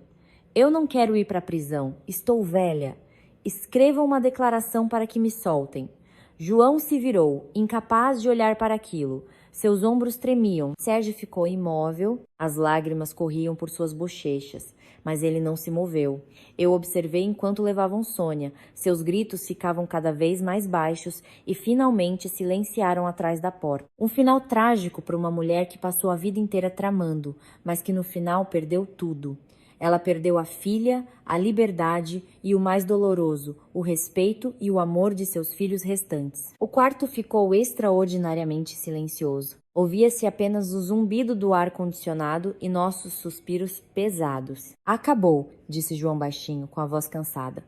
Eu não quero ir para a prisão. Estou velha. Escrevam uma declaração para que me soltem. João se virou, incapaz de olhar para aquilo. Seus ombros tremiam. Sérgio ficou imóvel, as lágrimas corriam por suas bochechas, mas ele não se moveu. Eu observei enquanto levavam Sônia. Seus gritos ficavam cada vez mais baixos e finalmente silenciaram atrás da porta. Um final trágico para uma mulher que passou a vida inteira tramando, mas que no final perdeu tudo. Ela perdeu a filha, a liberdade e o mais doloroso, o respeito e o amor de seus filhos restantes. O quarto ficou extraordinariamente silencioso. Ouvia-se apenas o zumbido do ar-condicionado e nossos suspiros pesados. Acabou, disse João baixinho, com a voz cansada.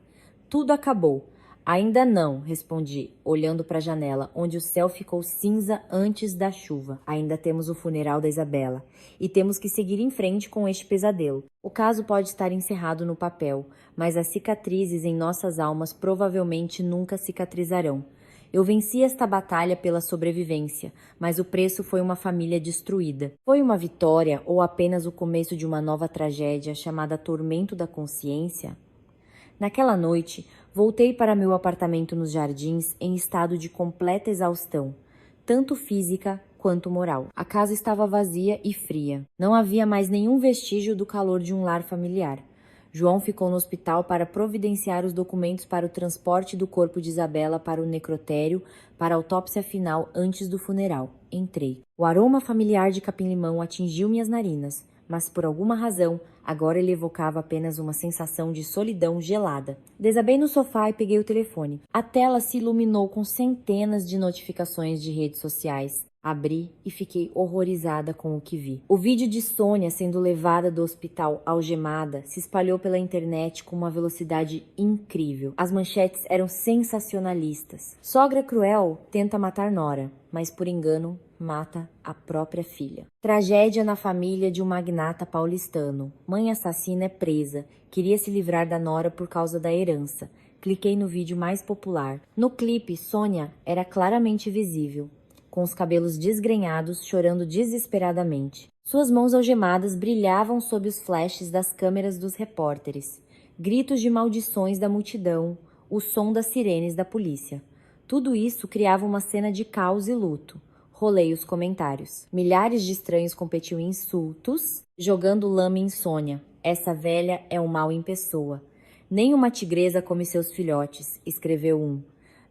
Tudo acabou. Ainda não, respondi, olhando para a janela, onde o céu ficou cinza antes da chuva. Ainda temos o funeral da Isabela e temos que seguir em frente com este pesadelo. O caso pode estar encerrado no papel, mas as cicatrizes em nossas almas provavelmente nunca cicatrizarão. Eu venci esta batalha pela sobrevivência, mas o preço foi uma família destruída. Foi uma vitória ou apenas o começo de uma nova tragédia chamada Tormento da Consciência? Naquela noite, voltei para meu apartamento nos Jardins em estado de completa exaustão, tanto física quanto moral. A casa estava vazia e fria. Não havia mais nenhum vestígio do calor de um lar familiar. João ficou no hospital para providenciar os documentos para o transporte do corpo de Isabela para o necrotério, para a autópsia final antes do funeral. Entrei. O aroma familiar de capim-limão atingiu minhas narinas, mas por alguma razão, agora ele evocava apenas uma sensação de solidão gelada. Desabei no sofá e peguei o telefone. A tela se iluminou com centenas de notificações de redes sociais. Abri e fiquei horrorizada com o que vi. O vídeo de Sônia sendo levada do hospital algemada se espalhou pela internet com uma velocidade incrível. As manchetes eram sensacionalistas. Sogra cruel tenta matar nora, mas por engano mata a própria filha. Tragédia na família de um magnata paulistano. Mãe assassina é presa. Queria se livrar da nora por causa da herança. Cliquei no vídeo mais popular. No clipe, Sônia era claramente visível, com os cabelos desgrenhados, chorando desesperadamente. Suas mãos algemadas brilhavam sob os flashes das câmeras dos repórteres. Gritos de maldições da multidão, o som das sirenes da polícia. Tudo isso criava uma cena de caos e luto. Rolei os comentários. Milhares de estranhos competiam em insultos, jogando lama em Sônia. Essa velha é um mal em pessoa. Nem uma tigresa come seus filhotes, escreveu um.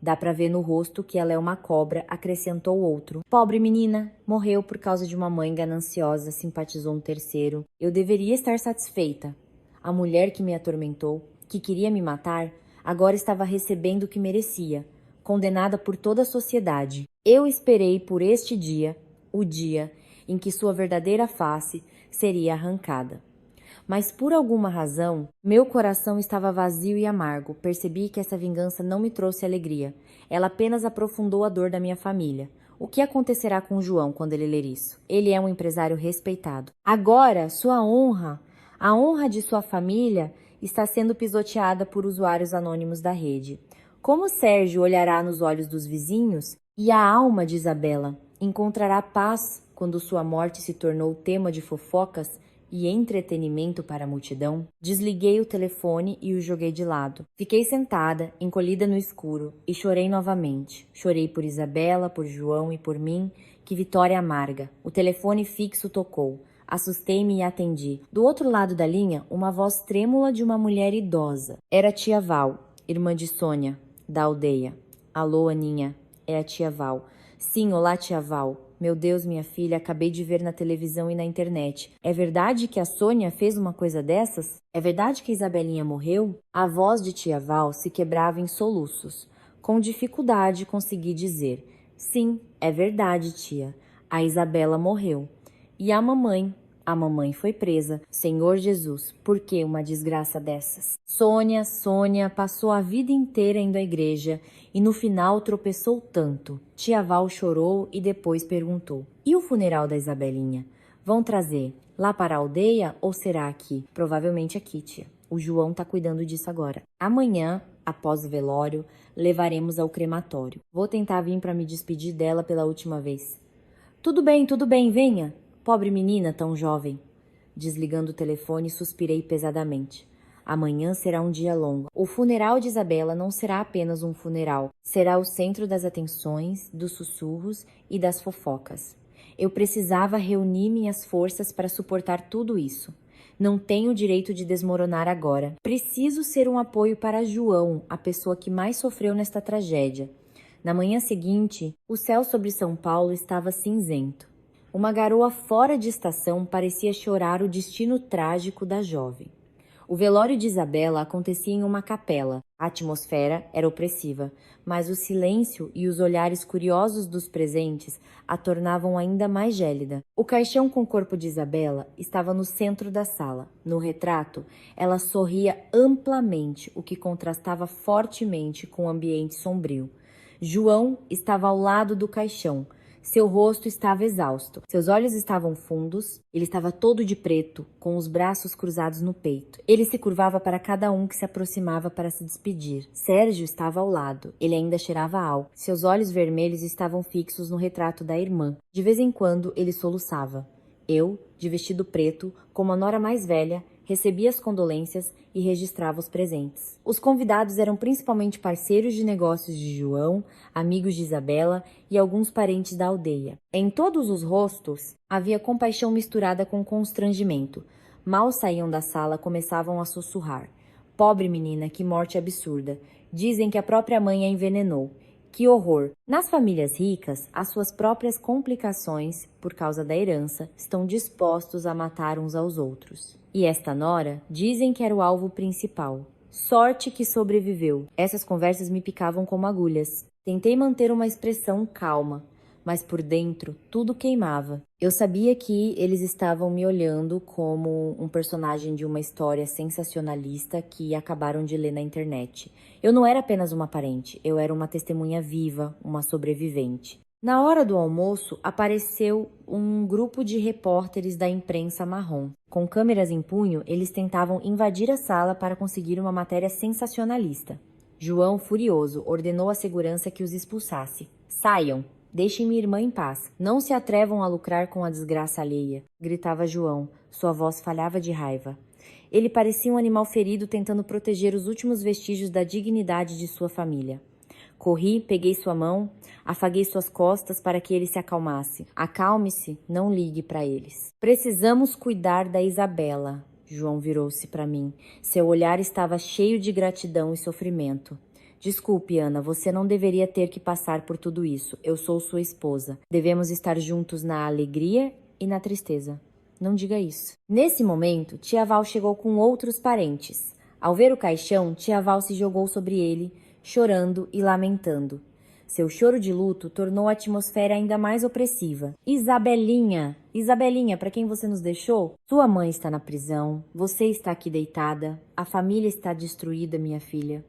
Dá pra ver no rosto que ela é uma cobra, acrescentou outro. Pobre menina, morreu por causa de uma mãe gananciosa, simpatizou um terceiro. Eu deveria estar satisfeita. A mulher que me atormentou, que queria me matar, agora estava recebendo o que merecia, condenada por toda a sociedade. Eu esperei por este dia, o dia em que sua verdadeira face seria arrancada. Mas por alguma razão, meu coração estava vazio e amargo. Percebi que essa vingança não me trouxe alegria. Ela apenas aprofundou a dor da minha família. O que acontecerá com João quando ele ler isso? Ele é um empresário respeitado. Agora, sua honra, a honra de sua família, está sendo pisoteada por usuários anônimos da rede. Como Sérgio olhará nos olhos dos vizinhos? E a alma de Isabela encontrará paz quando sua morte se tornou tema de fofocas e entretenimento para a multidão? Desliguei o telefone e o joguei de lado. Fiquei sentada, encolhida no escuro, e chorei novamente. Chorei por Isabela, por João e por mim. Que vitória amarga. O telefone fixo tocou. Assustei-me e atendi. Do outro lado da linha, uma voz trêmula de uma mulher idosa. Era a tia Val, irmã de Sônia, da aldeia. Alô, Aninha. É a tia Val. Sim, olá, tia Val. Meu Deus, minha filha, acabei de ver na televisão e na internet. É verdade que a Sônia fez uma coisa dessas? É verdade que a Isabelinha morreu? A voz de tia Val se quebrava em soluços. Com dificuldade consegui dizer: sim, é verdade, tia. A Isabela morreu. E a mamãe? A mamãe foi presa. Senhor Jesus, por que uma desgraça dessas? Sônia passou a vida inteira indo à igreja e no final tropeçou tanto. Tia Val chorou e depois perguntou: e o funeral da Isabelinha? Vão trazer lá para a aldeia ou será aqui? Provavelmente aqui, tia. O João tá cuidando disso agora. Amanhã, após o velório, levaremos ao crematório. Vou tentar vir para me despedir dela pela última vez. Tudo bem, venha. Pobre menina tão jovem. Desligando o telefone, suspirei pesadamente. Amanhã será um dia longo. O funeral de Isabela não será apenas um funeral. Será o centro das atenções, dos sussurros e das fofocas. Eu precisava reunir minhas forças para suportar tudo isso. Não tenho o direito de desmoronar agora. Preciso ser um apoio para João, a pessoa que mais sofreu nesta tragédia. Na manhã seguinte, o céu sobre São Paulo estava cinzento. Uma garoa fora de estação parecia chorar o destino trágico da jovem. O velório de Isabela acontecia em uma capela. A atmosfera era opressiva, mas o silêncio e os olhares curiosos dos presentes a tornavam ainda mais gélida. O caixão com o corpo de Isabela estava no centro da sala. No retrato, ela sorria amplamente, o que contrastava fortemente com o ambiente sombrio. João estava ao lado do caixão. Seu rosto estava exausto. Seus olhos estavam fundos. Ele estava todo de preto, com os braços cruzados no peito. Ele se curvava para cada um que se aproximava para se despedir. Sérgio estava ao lado. Ele ainda cheirava álcool. Seus olhos vermelhos estavam fixos no retrato da irmã. De vez em quando, ele soluçava. Eu, de vestido preto, como a nora mais velha, recebia as condolências e registrava os presentes. Os convidados eram principalmente parceiros de negócios de João, amigos de Isabela e alguns parentes da aldeia. Em todos os rostos havia compaixão misturada com constrangimento. Mal saíam da sala, começavam a sussurrar. Pobre menina, que morte absurda. Dizem que a própria mãe a envenenou. Que horror! Nas famílias ricas, as suas próprias complicações, por causa da herança, estão dispostos a matar uns aos outros. E esta nora, dizem que era o alvo principal. Sorte que sobreviveu. Essas conversas me picavam como agulhas. Tentei manter uma expressão calma, mas por dentro tudo queimava. Eu sabia que eles estavam me olhando como um personagem de uma história sensacionalista que acabaram de ler na internet. Eu não era apenas uma parente, eu era uma testemunha viva, uma sobrevivente. Na hora do almoço, apareceu um grupo de repórteres da imprensa marrom. Com câmeras em punho, eles tentavam invadir a sala para conseguir uma matéria sensacionalista. João, furioso, ordenou à segurança que os expulsasse. Saiam! Deixem minha irmã em paz. Não se atrevam a lucrar com a desgraça alheia, gritava João. Sua voz falhava de raiva. Ele parecia um animal ferido tentando proteger os últimos vestígios da dignidade de sua família. Corri, peguei sua mão, afaguei suas costas para que ele se acalmasse. Acalme-se, não ligue para eles. Precisamos cuidar da Isabela. João virou-se para mim. Seu olhar estava cheio de gratidão e sofrimento. Desculpe, Ana, você não deveria ter que passar por tudo isso. Eu sou sua esposa. Devemos estar juntos na alegria e na tristeza. Não diga isso. Nesse momento, tia Val chegou com outros parentes. Ao ver o caixão, tia Val se jogou sobre ele, chorando e lamentando. Seu choro de luto tornou a atmosfera ainda mais opressiva. Isabelinha! Isabelinha, para quem você nos deixou? Sua mãe está na prisão, você está aqui deitada, a família está destruída, minha filha.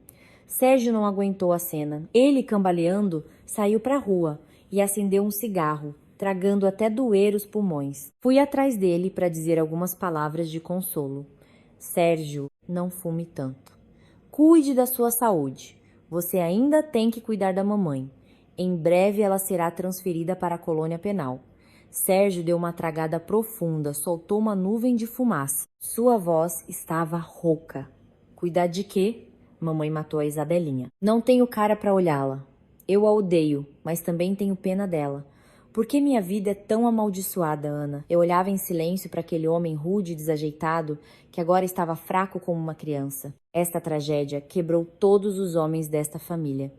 Sérgio não aguentou a cena. Ele, cambaleando, saiu para a rua e acendeu um cigarro, tragando até doer os pulmões. Fui atrás dele para dizer algumas palavras de consolo. Sérgio, não fume tanto. Cuide da sua saúde. Você ainda tem que cuidar da mamãe. Em breve ela será transferida para a colônia penal. Sérgio deu uma tragada profunda, soltou uma nuvem de fumaça. Sua voz estava rouca. Cuidar de quê? Mamãe matou a Isabelinha. Não tenho cara para olhá-la. Eu a odeio, mas também tenho pena dela. Por que minha vida é tão amaldiçoada, Ana? Eu olhava em silêncio para aquele homem rude e desajeitado que agora estava fraco como uma criança. Esta tragédia quebrou todos os homens desta família.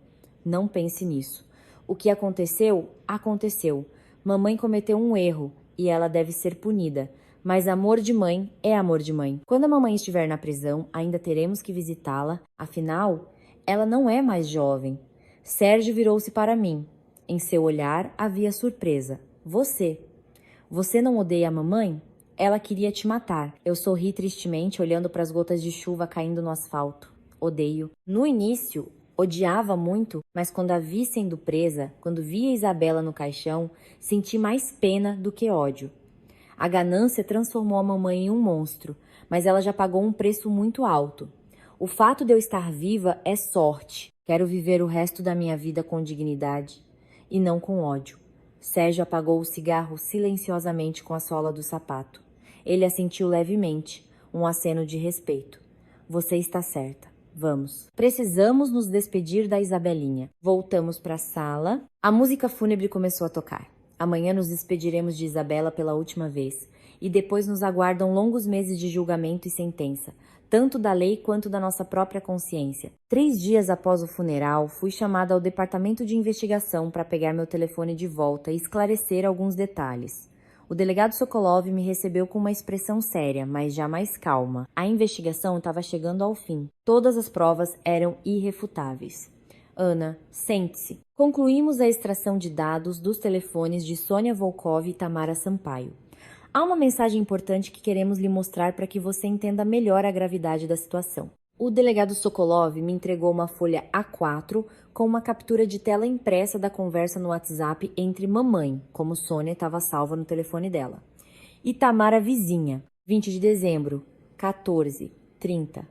Não pense nisso. O que aconteceu, aconteceu. Mamãe cometeu um erro e ela deve ser punida. Mas amor de mãe é amor de mãe. Quando a mamãe estiver na prisão, ainda teremos que visitá-la. Afinal, ela não é mais jovem. Sérgio virou-se para mim. Em seu olhar havia surpresa. Você. Você não odeia a mamãe? Ela queria te matar. Eu sorri tristemente, olhando para as gotas de chuva caindo no asfalto. Odeio. No início, odiava muito, mas quando a vi sendo presa, quando vi a Isabela no caixão, senti mais pena do que ódio. A ganância transformou a mamãe em um monstro, mas ela já pagou um preço muito alto. O fato de eu estar viva é sorte. Quero viver o resto da minha vida com dignidade e não com ódio. Sérgio apagou o cigarro silenciosamente com a sola do sapato. Ele assentiu levemente, um aceno de respeito. Você está certa. Vamos. Precisamos nos despedir da Isabelinha. Voltamos para a sala. A música fúnebre começou a tocar. Amanhã nos despediremos de Isabela pela última vez. E depois nos aguardam longos meses de julgamento e sentença, tanto da lei quanto da nossa própria consciência. 3 dias após o funeral, fui chamada ao departamento de investigação para pegar meu telefone de volta e esclarecer alguns detalhes. O delegado Sokolov me recebeu com uma expressão séria, mas já mais calma. A investigação estava chegando ao fim. Todas as provas eram irrefutáveis. Ana, sente-se. Concluímos a extração de dados dos telefones de Sônia Volkov e Tamara Sampaio. Há uma mensagem importante que queremos lhe mostrar para que você entenda melhor a gravidade da situação. O delegado Sokolov me entregou uma folha A4 com uma captura de tela impressa da conversa no WhatsApp entre mamãe, como Sônia estava salva no telefone dela, e Tamara vizinha, 20 de dezembro, 14h30.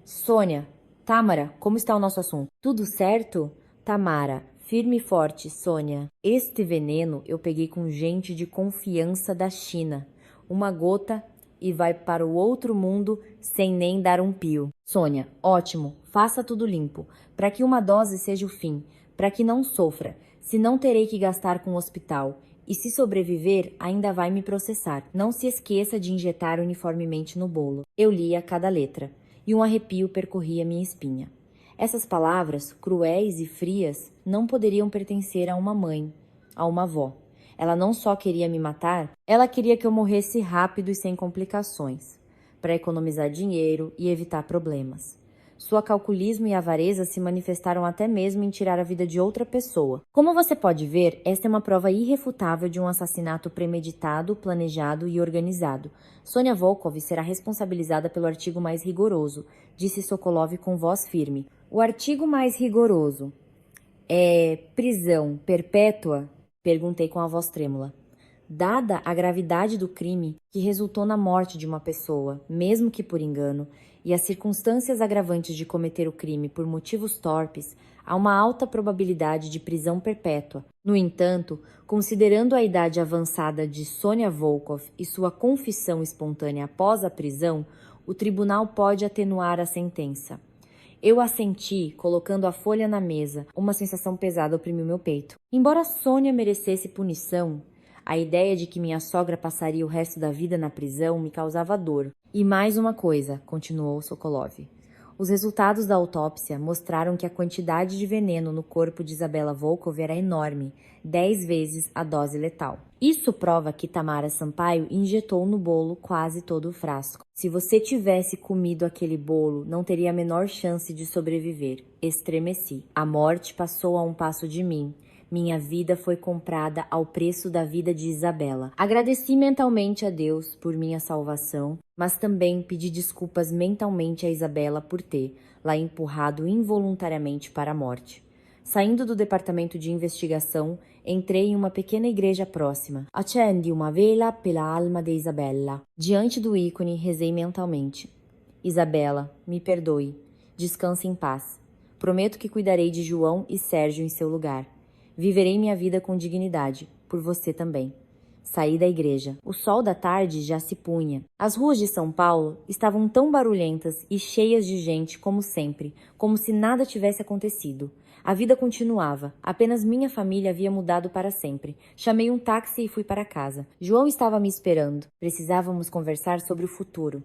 Sônia, Tamara, como está o nosso assunto? Tudo certo? Tamara, firme e forte, Sônia. Este veneno eu peguei com gente de confiança da China. Uma gota e vai para o outro mundo sem nem dar um pio. Sônia, ótimo, faça tudo limpo, para que uma dose seja o fim, para que não sofra, senão terei que gastar com o hospital. E se sobreviver, ainda vai me processar. Não se esqueça de injetar uniformemente no bolo. Eu lia cada letra, e um arrepio percorria minha espinha. Essas palavras, cruéis e frias, não poderiam pertencer a uma mãe, a uma avó. Ela não só queria me matar, ela queria que eu morresse rápido e sem complicações, para economizar dinheiro e evitar problemas. Sua calculismo e avareza se manifestaram até mesmo em tirar a vida de outra pessoa. Como você pode ver, esta é uma prova irrefutável de um assassinato premeditado, planejado e organizado. Sônia Volkov será responsabilizada pelo artigo mais rigoroso, disse Sokolov com voz firme. O artigo mais rigoroso é prisão perpétua? Perguntei com a voz trêmula. Dada a gravidade do crime que resultou na morte de uma pessoa, mesmo que por engano, e as circunstâncias agravantes de cometer o crime por motivos torpes, há uma alta probabilidade de prisão perpétua. No entanto, considerando a idade avançada de Sônia Volkov e sua confissão espontânea após a prisão, o tribunal pode atenuar a sentença. Eu assenti, colocando a folha na mesa. Uma sensação pesada oprimiu meu peito. Embora Sônia merecesse punição, a ideia de que minha sogra passaria o resto da vida na prisão me causava dor. E mais uma coisa, continuou Sokolov. Os resultados da autópsia mostraram que a quantidade de veneno no corpo de Isabela Volkov era enorme, 10 vezes a dose letal. Isso prova que Tamara Sampaio injetou no bolo quase todo o frasco. Se você tivesse comido aquele bolo, não teria a menor chance de sobreviver. Estremeci. A morte passou a um passo de mim. Minha vida foi comprada ao preço da vida de Isabela. Agradeci mentalmente a Deus por minha salvação, mas também pedi desculpas mentalmente a Isabela por ter lá empurrado involuntariamente para a morte. Saindo do departamento de investigação, entrei em uma pequena igreja próxima. Accendi uma vela pela alma de Isabella. Diante do ícone, rezei mentalmente. Isabela, me perdoe. Descanse em paz. Prometo que cuidarei de João e Sérgio em seu lugar. Viverei minha vida com dignidade, por você também. Saí da igreja. O sol da tarde já se punha. As ruas de São Paulo estavam tão barulhentas e cheias de gente como sempre, como se nada tivesse acontecido. A vida continuava, apenas minha família havia mudado para sempre. Chamei um táxi e fui para casa. João estava me esperando. Precisávamos conversar sobre o futuro.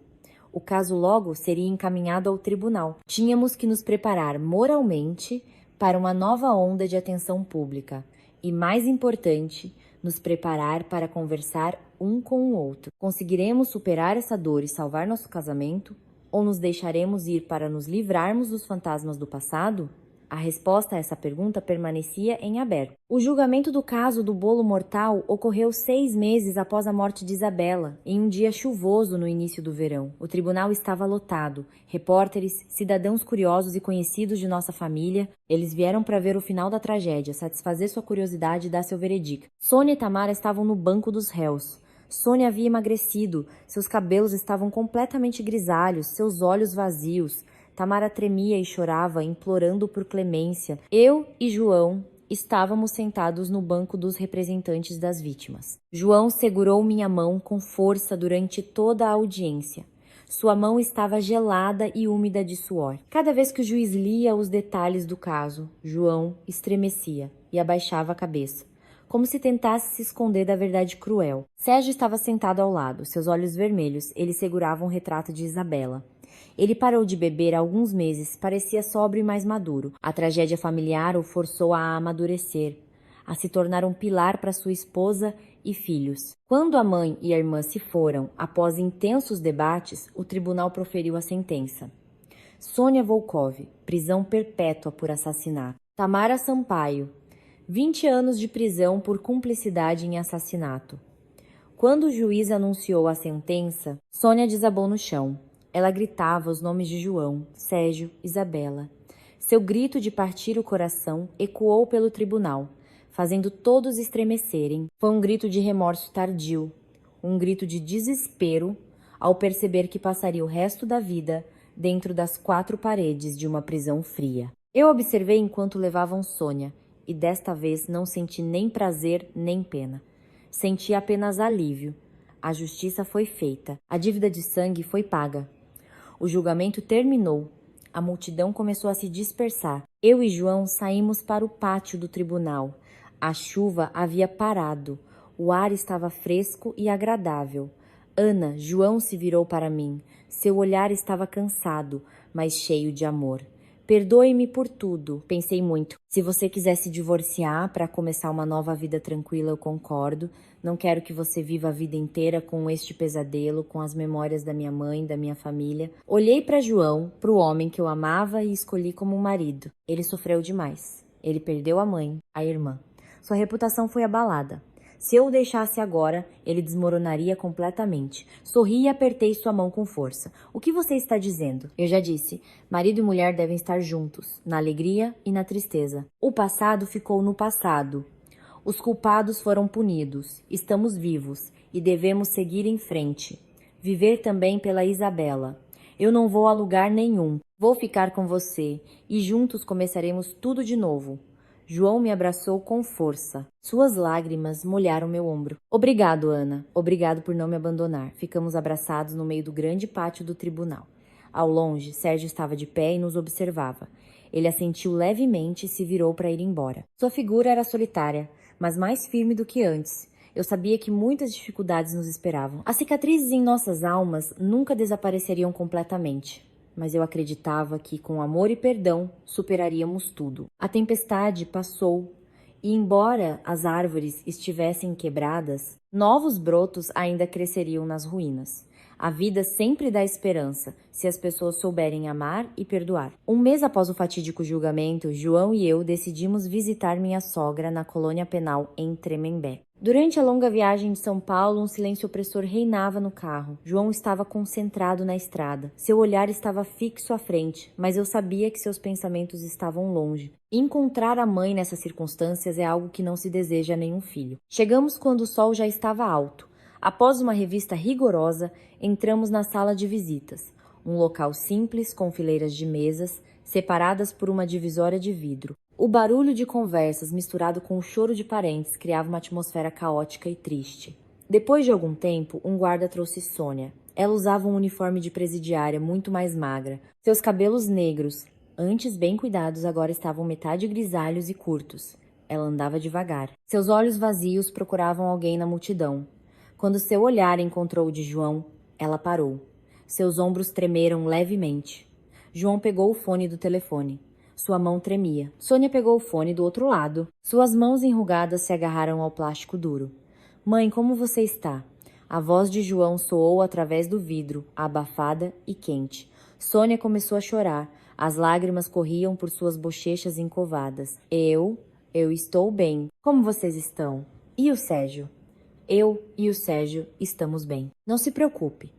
O caso logo seria encaminhado ao tribunal. Tínhamos que nos preparar moralmente para uma nova onda de atenção pública. E mais importante, nos preparar para conversar um com o outro. Conseguiremos superar essa dor e salvar nosso casamento? Ou nos deixaremos ir para nos livrarmos dos fantasmas do passado? A resposta a essa pergunta permanecia em aberto. O julgamento do caso do bolo mortal ocorreu 6 meses após a morte de Isabela, em um dia chuvoso no início do verão. O tribunal estava lotado. Repórteres, cidadãos curiosos e conhecidos de nossa família, eles vieram para ver o final da tragédia, satisfazer sua curiosidade e dar seu veredicto. Sônia e Tamara estavam no banco dos réus. Sônia havia emagrecido, seus cabelos estavam completamente grisalhos, seus olhos vazios. Tamara tremia e chorava, implorando por clemência. Eu e João estávamos sentados no banco dos representantes das vítimas. João segurou minha mão com força durante toda a audiência. Sua mão estava gelada e úmida de suor. Cada vez que o juiz lia os detalhes do caso, João estremecia e abaixava a cabeça, como se tentasse se esconder da verdade cruel. Sérgio estava sentado ao lado, seus olhos vermelhos. Ele segurava um retrato de Isabela. Ele parou de beber há alguns meses, parecia sóbrio e mais maduro. A tragédia familiar o forçou a amadurecer, a se tornar um pilar para sua esposa e filhos. Quando a mãe e a irmã se foram, após intensos debates, o tribunal proferiu a sentença. Sônia Volkov, prisão perpétua por assassinato. Tamara Sampaio, 20 anos de prisão por cumplicidade em assassinato. Quando o juiz anunciou a sentença, Sônia desabou no chão. Ela gritava os nomes de João, Sérgio, Isabela. Seu grito de partir o coração ecoou pelo tribunal, fazendo todos estremecerem. Foi um grito de remorso tardio, um grito de desespero ao perceber que passaria o resto da vida dentro das 4 paredes de uma prisão fria. Eu observei enquanto levavam Sônia, e desta vez não senti nem prazer nem pena. Senti apenas alívio. A justiça foi feita. A dívida de sangue foi paga. O julgamento terminou. A multidão começou a se dispersar. Eu e João saímos para o pátio do tribunal. A chuva havia parado. O ar estava fresco e agradável. Ana, João se virou para mim. Seu olhar estava cansado, mas cheio de amor. Perdoe-me por tudo, pensei muito. Se você quiser se divorciar para começar uma nova vida tranquila, eu concordo. Não quero que você viva a vida inteira com este pesadelo, com as memórias da minha mãe, da minha família. Olhei para João, para o homem que eu amava e escolhi como marido. Ele sofreu demais. Ele perdeu a mãe, a irmã. Sua reputação foi abalada. Se eu o deixasse agora, ele desmoronaria completamente. Sorri e apertei sua mão com força. O que você está dizendo? Eu já disse. Marido e mulher devem estar juntos, na alegria e na tristeza. O passado ficou no passado. Os culpados foram punidos. Estamos vivos e devemos seguir em frente. Viver também pela Isabela. Eu não vou a lugar nenhum. Vou ficar com você e juntos começaremos tudo de novo. João me abraçou com força. Suas lágrimas molharam meu ombro. Obrigado, Ana. Obrigado por não me abandonar. Ficamos abraçados no meio do grande pátio do tribunal. Ao longe, Sérgio estava de pé e nos observava. Ele assentiu levemente e se virou para ir embora. Sua figura era solitária, mas mais firme do que antes. Eu sabia que muitas dificuldades nos esperavam. As cicatrizes em nossas almas nunca desapareceriam completamente. mas eu acreditava que, com amor e perdão, superaríamos tudo. A tempestade passou e, embora as árvores estivessem quebradas, novos brotos ainda cresceriam nas ruínas. A vida sempre dá esperança, se as pessoas souberem amar e perdoar. Um mês após o fatídico julgamento, João e eu decidimos visitar minha sogra na colônia penal em Tremembé. Durante a longa viagem de São Paulo, um silêncio opressor reinava no carro. João estava concentrado na estrada. Seu olhar estava fixo à frente, mas eu sabia que seus pensamentos estavam longe. Encontrar a mãe nessas circunstâncias é algo que não se deseja a nenhum filho. Chegamos quando o sol já estava alto. Após uma revista rigorosa, entramos na sala de visitas, um local simples com fileiras de mesas, separadas por uma divisória de vidro. O barulho de conversas misturado com o choro de parentes criava uma atmosfera caótica e triste. Depois de algum tempo, um guarda trouxe Sônia. Ela usava um uniforme de presidiária muito mais magra. Seus cabelos negros, antes bem cuidados, agora estavam metade grisalhos e curtos. Ela andava devagar. Seus olhos vazios procuravam alguém na multidão. Quando seu olhar encontrou o de João, ela parou. Seus ombros tremeram levemente. João pegou o fone do telefone. Sua mão tremia. Sônia pegou o fone do outro lado. Suas mãos enrugadas se agarraram ao plástico duro. Mãe, como você está? A voz de João soou através do vidro, abafada e quente. Sônia começou a chorar. As lágrimas corriam por suas bochechas encovadas. Eu estou bem. Como vocês estão? E o Sérgio? Eu e o Sérgio estamos bem. Não se preocupe.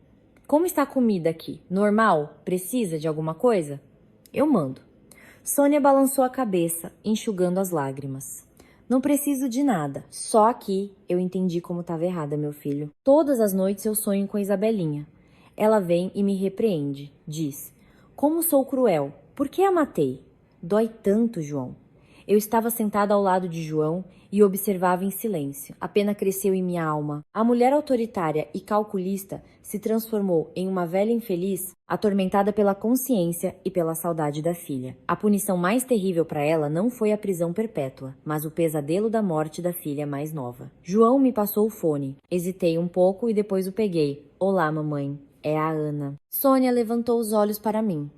Como está a comida aqui? Normal? Precisa de alguma coisa? Eu mando. Sônia balançou a cabeça, enxugando as lágrimas. Não preciso de nada. Só aqui eu entendi como estava errada, meu filho. Todas as noites eu sonho com a Isabelinha. Ela vem e me repreende. Diz: como sou cruel. Por que a matei? Dói tanto, João. Eu estava sentada ao lado de João e observava em silêncio. A pena cresceu em minha alma. A mulher autoritária e calculista se transformou em uma velha infeliz, atormentada pela consciência e pela saudade da filha. A punição mais terrível para ela não foi a prisão perpétua, mas o pesadelo da morte da filha mais nova. João me passou o fone. Hesitei um pouco e depois o peguei. Olá, mamãe. É a Ana. Sônia levantou os olhos para mim.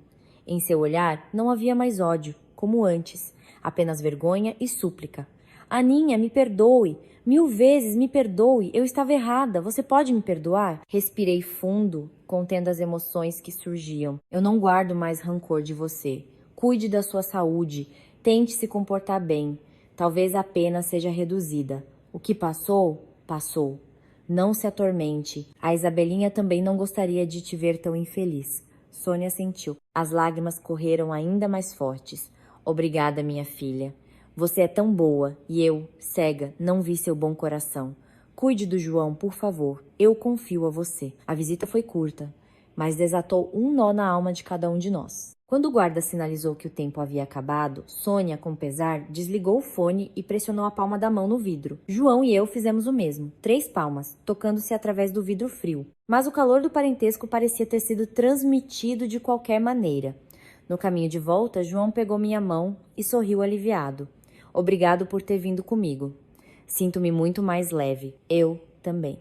Em seu olhar não havia mais ódio, como antes. Apenas vergonha e súplica. Aninha, me perdoe. 1000 vezes me perdoe. Eu estava errada. Você pode me perdoar? Respirei fundo, contendo as emoções que surgiam. Eu não guardo mais rancor de você. Cuide da sua saúde. Tente se comportar bem. Talvez a pena seja reduzida. O que passou, passou. Não se atormente. A Isabelinha também não gostaria de te ver tão infeliz. Sônia sentiu. As lágrimas correram ainda mais fortes. Obrigada, minha filha. Você é tão boa e eu, cega, não vi seu bom coração. Cuide do João, por favor. Eu confio a você. A visita foi curta, mas desatou um nó na alma de cada um de nós. Quando o guarda sinalizou que o tempo havia acabado, Sônia, com pesar, desligou o fone e pressionou a palma da mão no vidro. João e eu fizemos o mesmo, 3 palmas, tocando-se através do vidro frio. Mas o calor do parentesco parecia ter sido transmitido de qualquer maneira. No caminho de volta, João pegou minha mão e sorriu aliviado. Obrigado por ter vindo comigo. Sinto-me muito mais leve. Eu também.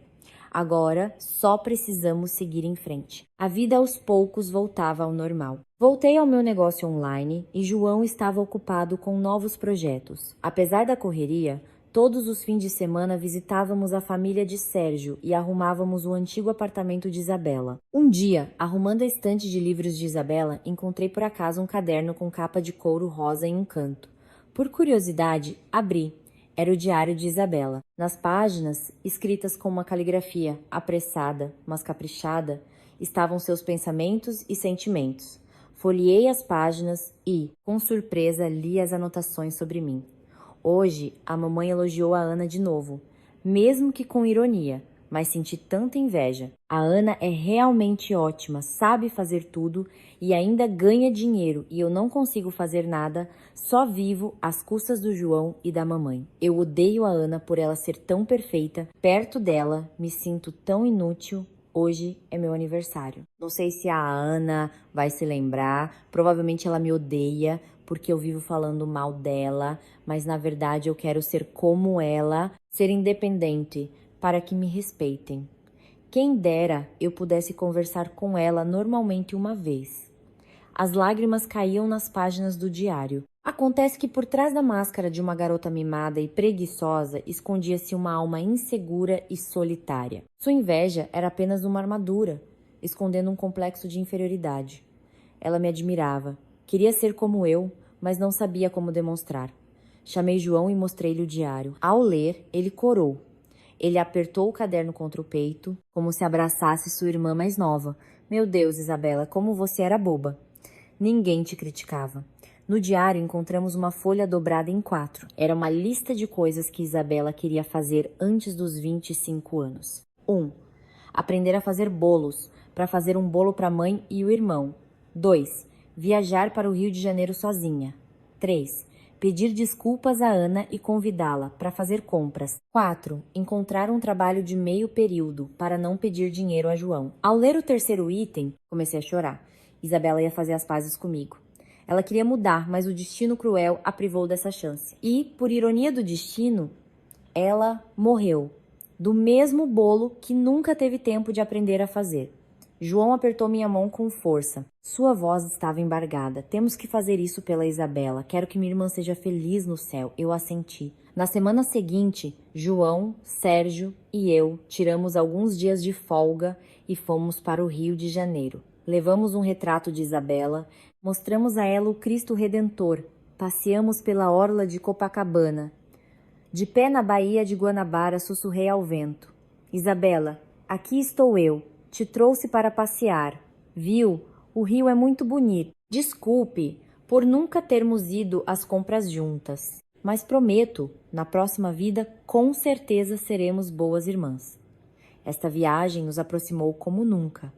Agora, só precisamos seguir em frente. A vida aos poucos voltava ao normal. Voltei ao meu negócio online e João estava ocupado com novos projetos. Apesar da correria, todos os fins de semana visitávamos a família de Sérgio e arrumávamos o antigo apartamento de Isabela. Um dia, arrumando a estante de livros de Isabela, encontrei por acaso um caderno com capa de couro rosa em um canto. Por curiosidade, abri. Era o diário de Isabela. Nas páginas, escritas com uma caligrafia apressada, mas caprichada, estavam seus pensamentos e sentimentos. Folheei as páginas e, com surpresa, li as anotações sobre mim. Hoje, a mamãe elogiou a Ana de novo, mesmo que com ironia, mas senti tanta inveja. A Ana é realmente ótima, sabe fazer tudo e ainda ganha dinheiro e eu não consigo fazer nada, só vivo às custas do João e da mamãe. Eu odeio a Ana por ela ser tão perfeita, perto dela me sinto tão inútil. Hoje é meu aniversário. Não sei se a Ana vai se lembrar, provavelmente ela me odeia porque eu vivo falando mal dela, mas na verdade eu quero ser como ela, ser independente, para que me respeitem. Quem dera eu pudesse conversar com ela normalmente uma vez. As lágrimas caíam nas páginas do diário. Acontece que por trás da máscara de uma garota mimada e preguiçosa escondia-se uma alma insegura e solitária. Sua inveja era apenas uma armadura, escondendo um complexo de inferioridade. Ela me admirava. Queria ser como eu, mas não sabia como demonstrar. Chamei João e mostrei-lhe o diário. Ao ler, ele corou. Ele apertou o caderno contra o peito, como se abraçasse sua irmã mais nova. Meu Deus, Isabela, como você era boba. Ninguém te criticava. No diário encontramos uma folha dobrada em 4. Era uma lista de coisas que Isabela queria fazer antes dos 25 anos. 1. Aprender a fazer bolos, para fazer um bolo para a mãe e o irmão. 2. Viajar para o Rio de Janeiro sozinha. 3. Pedir desculpas a Ana e convidá-la para fazer compras. 4. Encontrar um trabalho de meio período para não pedir dinheiro a João. Ao ler o terceiro item, comecei a chorar. Isabela ia fazer as pazes comigo. Ela queria mudar, mas o destino cruel a privou dessa chance. E, por ironia do destino, ela morreu. Do mesmo bolo que nunca teve tempo de aprender a fazer. João apertou minha mão com força. Sua voz estava embargada. Temos que fazer isso pela Isabela. Quero que minha irmã seja feliz no céu. Eu assenti. Na semana seguinte, João, Sérgio e eu tiramos alguns dias de folga e fomos para o Rio de Janeiro. Levamos um retrato de Isabela, mostramos a ela o Cristo Redentor, passeamos pela orla de Copacabana. De pé na Baía de Guanabara, sussurrei ao vento. Isabela, aqui estou eu. Te trouxe para passear. Viu? O rio é muito bonito. Desculpe por nunca termos ido às compras juntas. Mas prometo, na próxima vida, com certeza seremos boas irmãs. Esta viagem nos aproximou como nunca.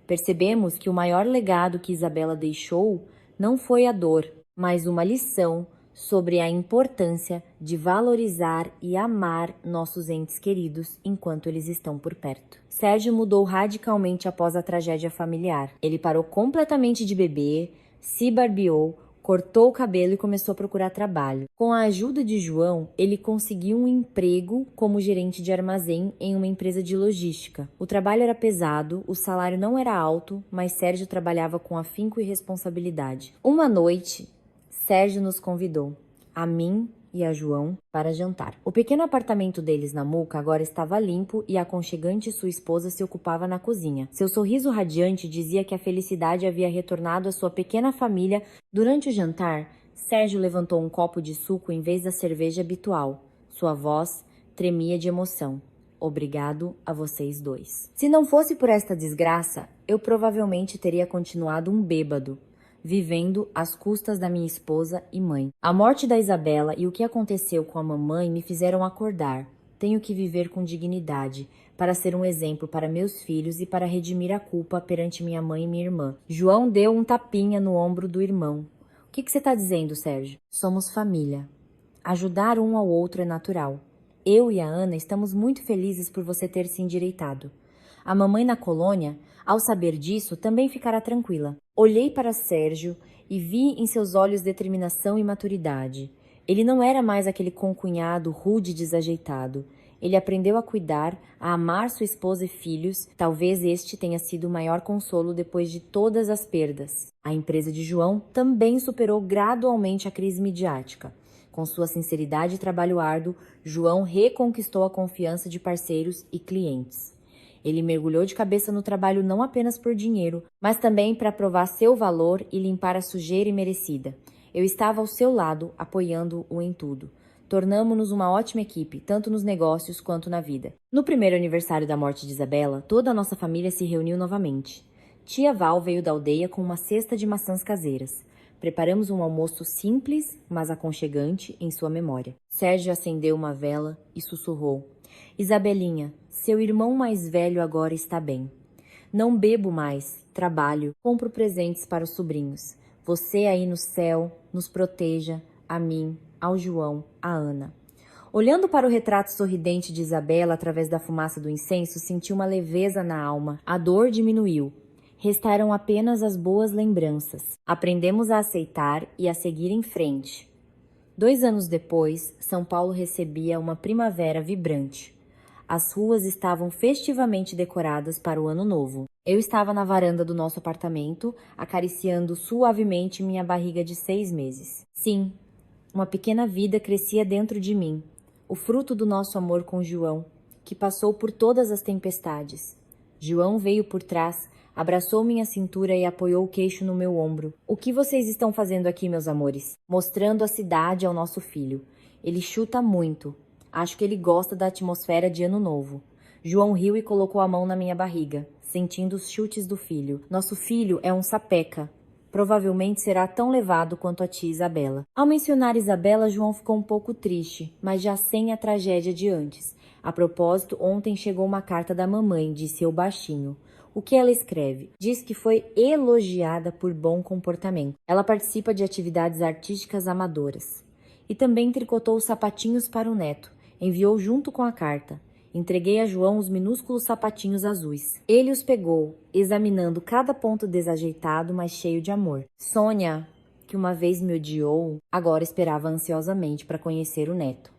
Percebemos que o maior legado que Isabela deixou não foi a dor, mas uma lição sobre a importância de valorizar e amar nossos entes queridos enquanto eles estão por perto. Sérgio mudou radicalmente após a tragédia familiar. Ele parou completamente de beber, se barbeou, cortou o cabelo e começou a procurar trabalho. Com a ajuda de João, ele conseguiu um emprego como gerente de armazém em uma empresa de logística. O trabalho era pesado, o salário não era alto, mas Sérgio trabalhava com afinco e responsabilidade. Uma noite, Sérgio nos convidou, a mim e a João, para jantar. O pequeno apartamento deles na Moca agora estava limpo e aconchegante sua esposa se ocupava na cozinha. Seu sorriso radiante dizia que a felicidade havia retornado à sua pequena família. Durante o jantar, Sérgio levantou um copo de suco em vez da cerveja habitual. Sua voz tremia de emoção. Obrigado a vocês dois. Se não fosse por esta desgraça, eu provavelmente teria continuado um bêbado, vivendo às custas da minha esposa e mãe. A morte da Isabela e o que aconteceu com a mamãe me fizeram acordar. Tenho que viver com dignidade, para ser um exemplo para meus filhos e para redimir a culpa perante minha mãe e minha irmã. João deu um tapinha no ombro do irmão. O que você está dizendo, Sérgio? Somos família. Ajudar um ao outro é natural. Eu e a Ana estamos muito felizes por você ter se endireitado. A mamãe na colônia, ao saber disso, também ficará tranquila. Olhei para Sérgio e vi em seus olhos determinação e maturidade. Ele não era mais aquele concunhado rude e desajeitado. Ele aprendeu a cuidar, a amar sua esposa e filhos. Talvez este tenha sido o maior consolo depois de todas as perdas. A empresa de João também superou gradualmente a crise midiática. Com sua sinceridade e trabalho árduo, João reconquistou a confiança de parceiros e clientes. Ele mergulhou de cabeça no trabalho não apenas por dinheiro, mas também para provar seu valor e limpar a sujeira imerecida. Eu estava ao seu lado, apoiando-o em tudo. Tornamo-nos uma ótima equipe, tanto nos negócios quanto na vida. No primeiro aniversário da morte de Isabela, toda a nossa família se reuniu novamente. Tia Val veio da aldeia com uma cesta de maçãs caseiras. Preparamos um almoço simples, mas aconchegante em sua memória. Sérgio acendeu uma vela e sussurrou: Isabelinha, seu irmão mais velho agora está bem. Não bebo mais, trabalho, compro presentes para os sobrinhos. Você aí no céu nos proteja, a mim, ao João, a Ana. Olhando para o retrato sorridente de Isabela através da fumaça do incenso, senti uma leveza na alma. A dor diminuiu. Restaram apenas as boas lembranças. Aprendemos a aceitar e a seguir em frente. 2 anos depois, São Paulo recebia uma primavera vibrante. As ruas estavam festivamente decoradas para o ano novo. Eu estava na varanda do nosso apartamento, acariciando suavemente minha barriga de 6 meses. Sim, uma pequena vida crescia dentro de mim, o fruto do nosso amor com João, que passou por todas as tempestades. João veio por trás, abraçou minha cintura e apoiou o queixo no meu ombro. O que vocês estão fazendo aqui, meus amores? Mostrando a cidade ao nosso filho. Ele chuta muito. Acho que ele gosta da atmosfera de Ano Novo. João riu e colocou a mão na minha barriga, sentindo os chutes do filho. Nosso filho é um sapeca. Provavelmente será tão levado quanto a tia Isabela. Ao mencionar Isabela, João ficou um pouco triste, mas já sem a tragédia de antes. A propósito, ontem chegou uma carta da mamãe, disse eu baixinho. O que ela escreve? Diz que foi elogiada por bom comportamento. Ela participa de atividades artísticas amadoras. E também tricotou os sapatinhos para o neto. Enviou junto com a carta. Entreguei a João os minúsculos sapatinhos azuis. Ele os pegou, examinando cada ponto desajeitado, mas cheio de amor. Sônia, que uma vez me odiou, agora esperava ansiosamente para conhecer o neto.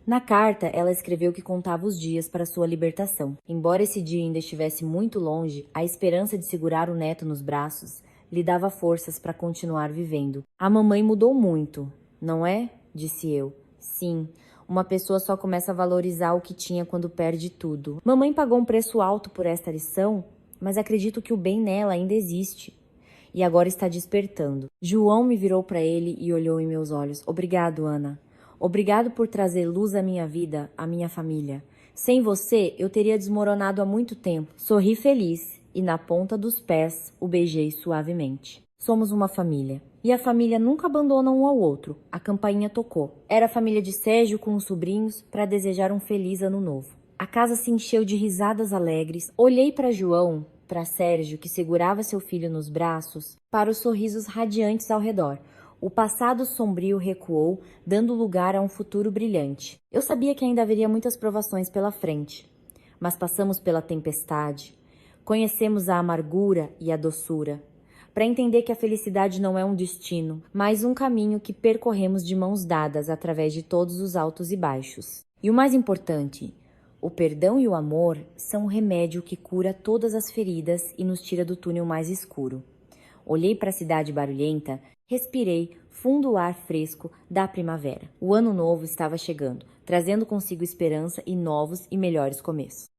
Na carta, ela escreveu que contava os dias para sua libertação. Embora esse dia ainda estivesse muito longe, a esperança de segurar o neto nos braços lhe dava forças para continuar vivendo. A mamãe mudou muito, não é? Disse eu. Sim. Uma pessoa só começa a valorizar o que tinha quando perde tudo. Mamãe pagou um preço alto por esta lição, mas acredito que o bem nela ainda existe. E agora está despertando. João me virou para ele e olhou em meus olhos. Obrigado, Ana. Obrigado por trazer luz à minha vida, à minha família. Sem você, eu teria desmoronado há muito tempo. Sorri feliz e na ponta dos pés o beijei suavemente. Somos uma família. E a família nunca abandona um ao outro. A campainha tocou. Era a família de Sérgio com os sobrinhos para desejar um feliz ano novo. A casa se encheu de risadas alegres. Olhei para João, para Sérgio, que segurava seu filho nos braços, para os sorrisos radiantes ao redor. O passado sombrio recuou, dando lugar a um futuro brilhante. Eu sabia que ainda haveria muitas provações pela frente, mas passamos pela tempestade. Conhecemos a amargura e a doçura, para entender que a felicidade não é um destino, mas um caminho que percorremos de mãos dadas através de todos os altos e baixos. E o mais importante, o perdão e o amor são o remédio que cura todas as feridas e nos tira do túnel mais escuro. Olhei para a cidade barulhenta, respirei fundo ar fresco da primavera. O ano novo estava chegando, trazendo consigo esperança e novos e melhores começos.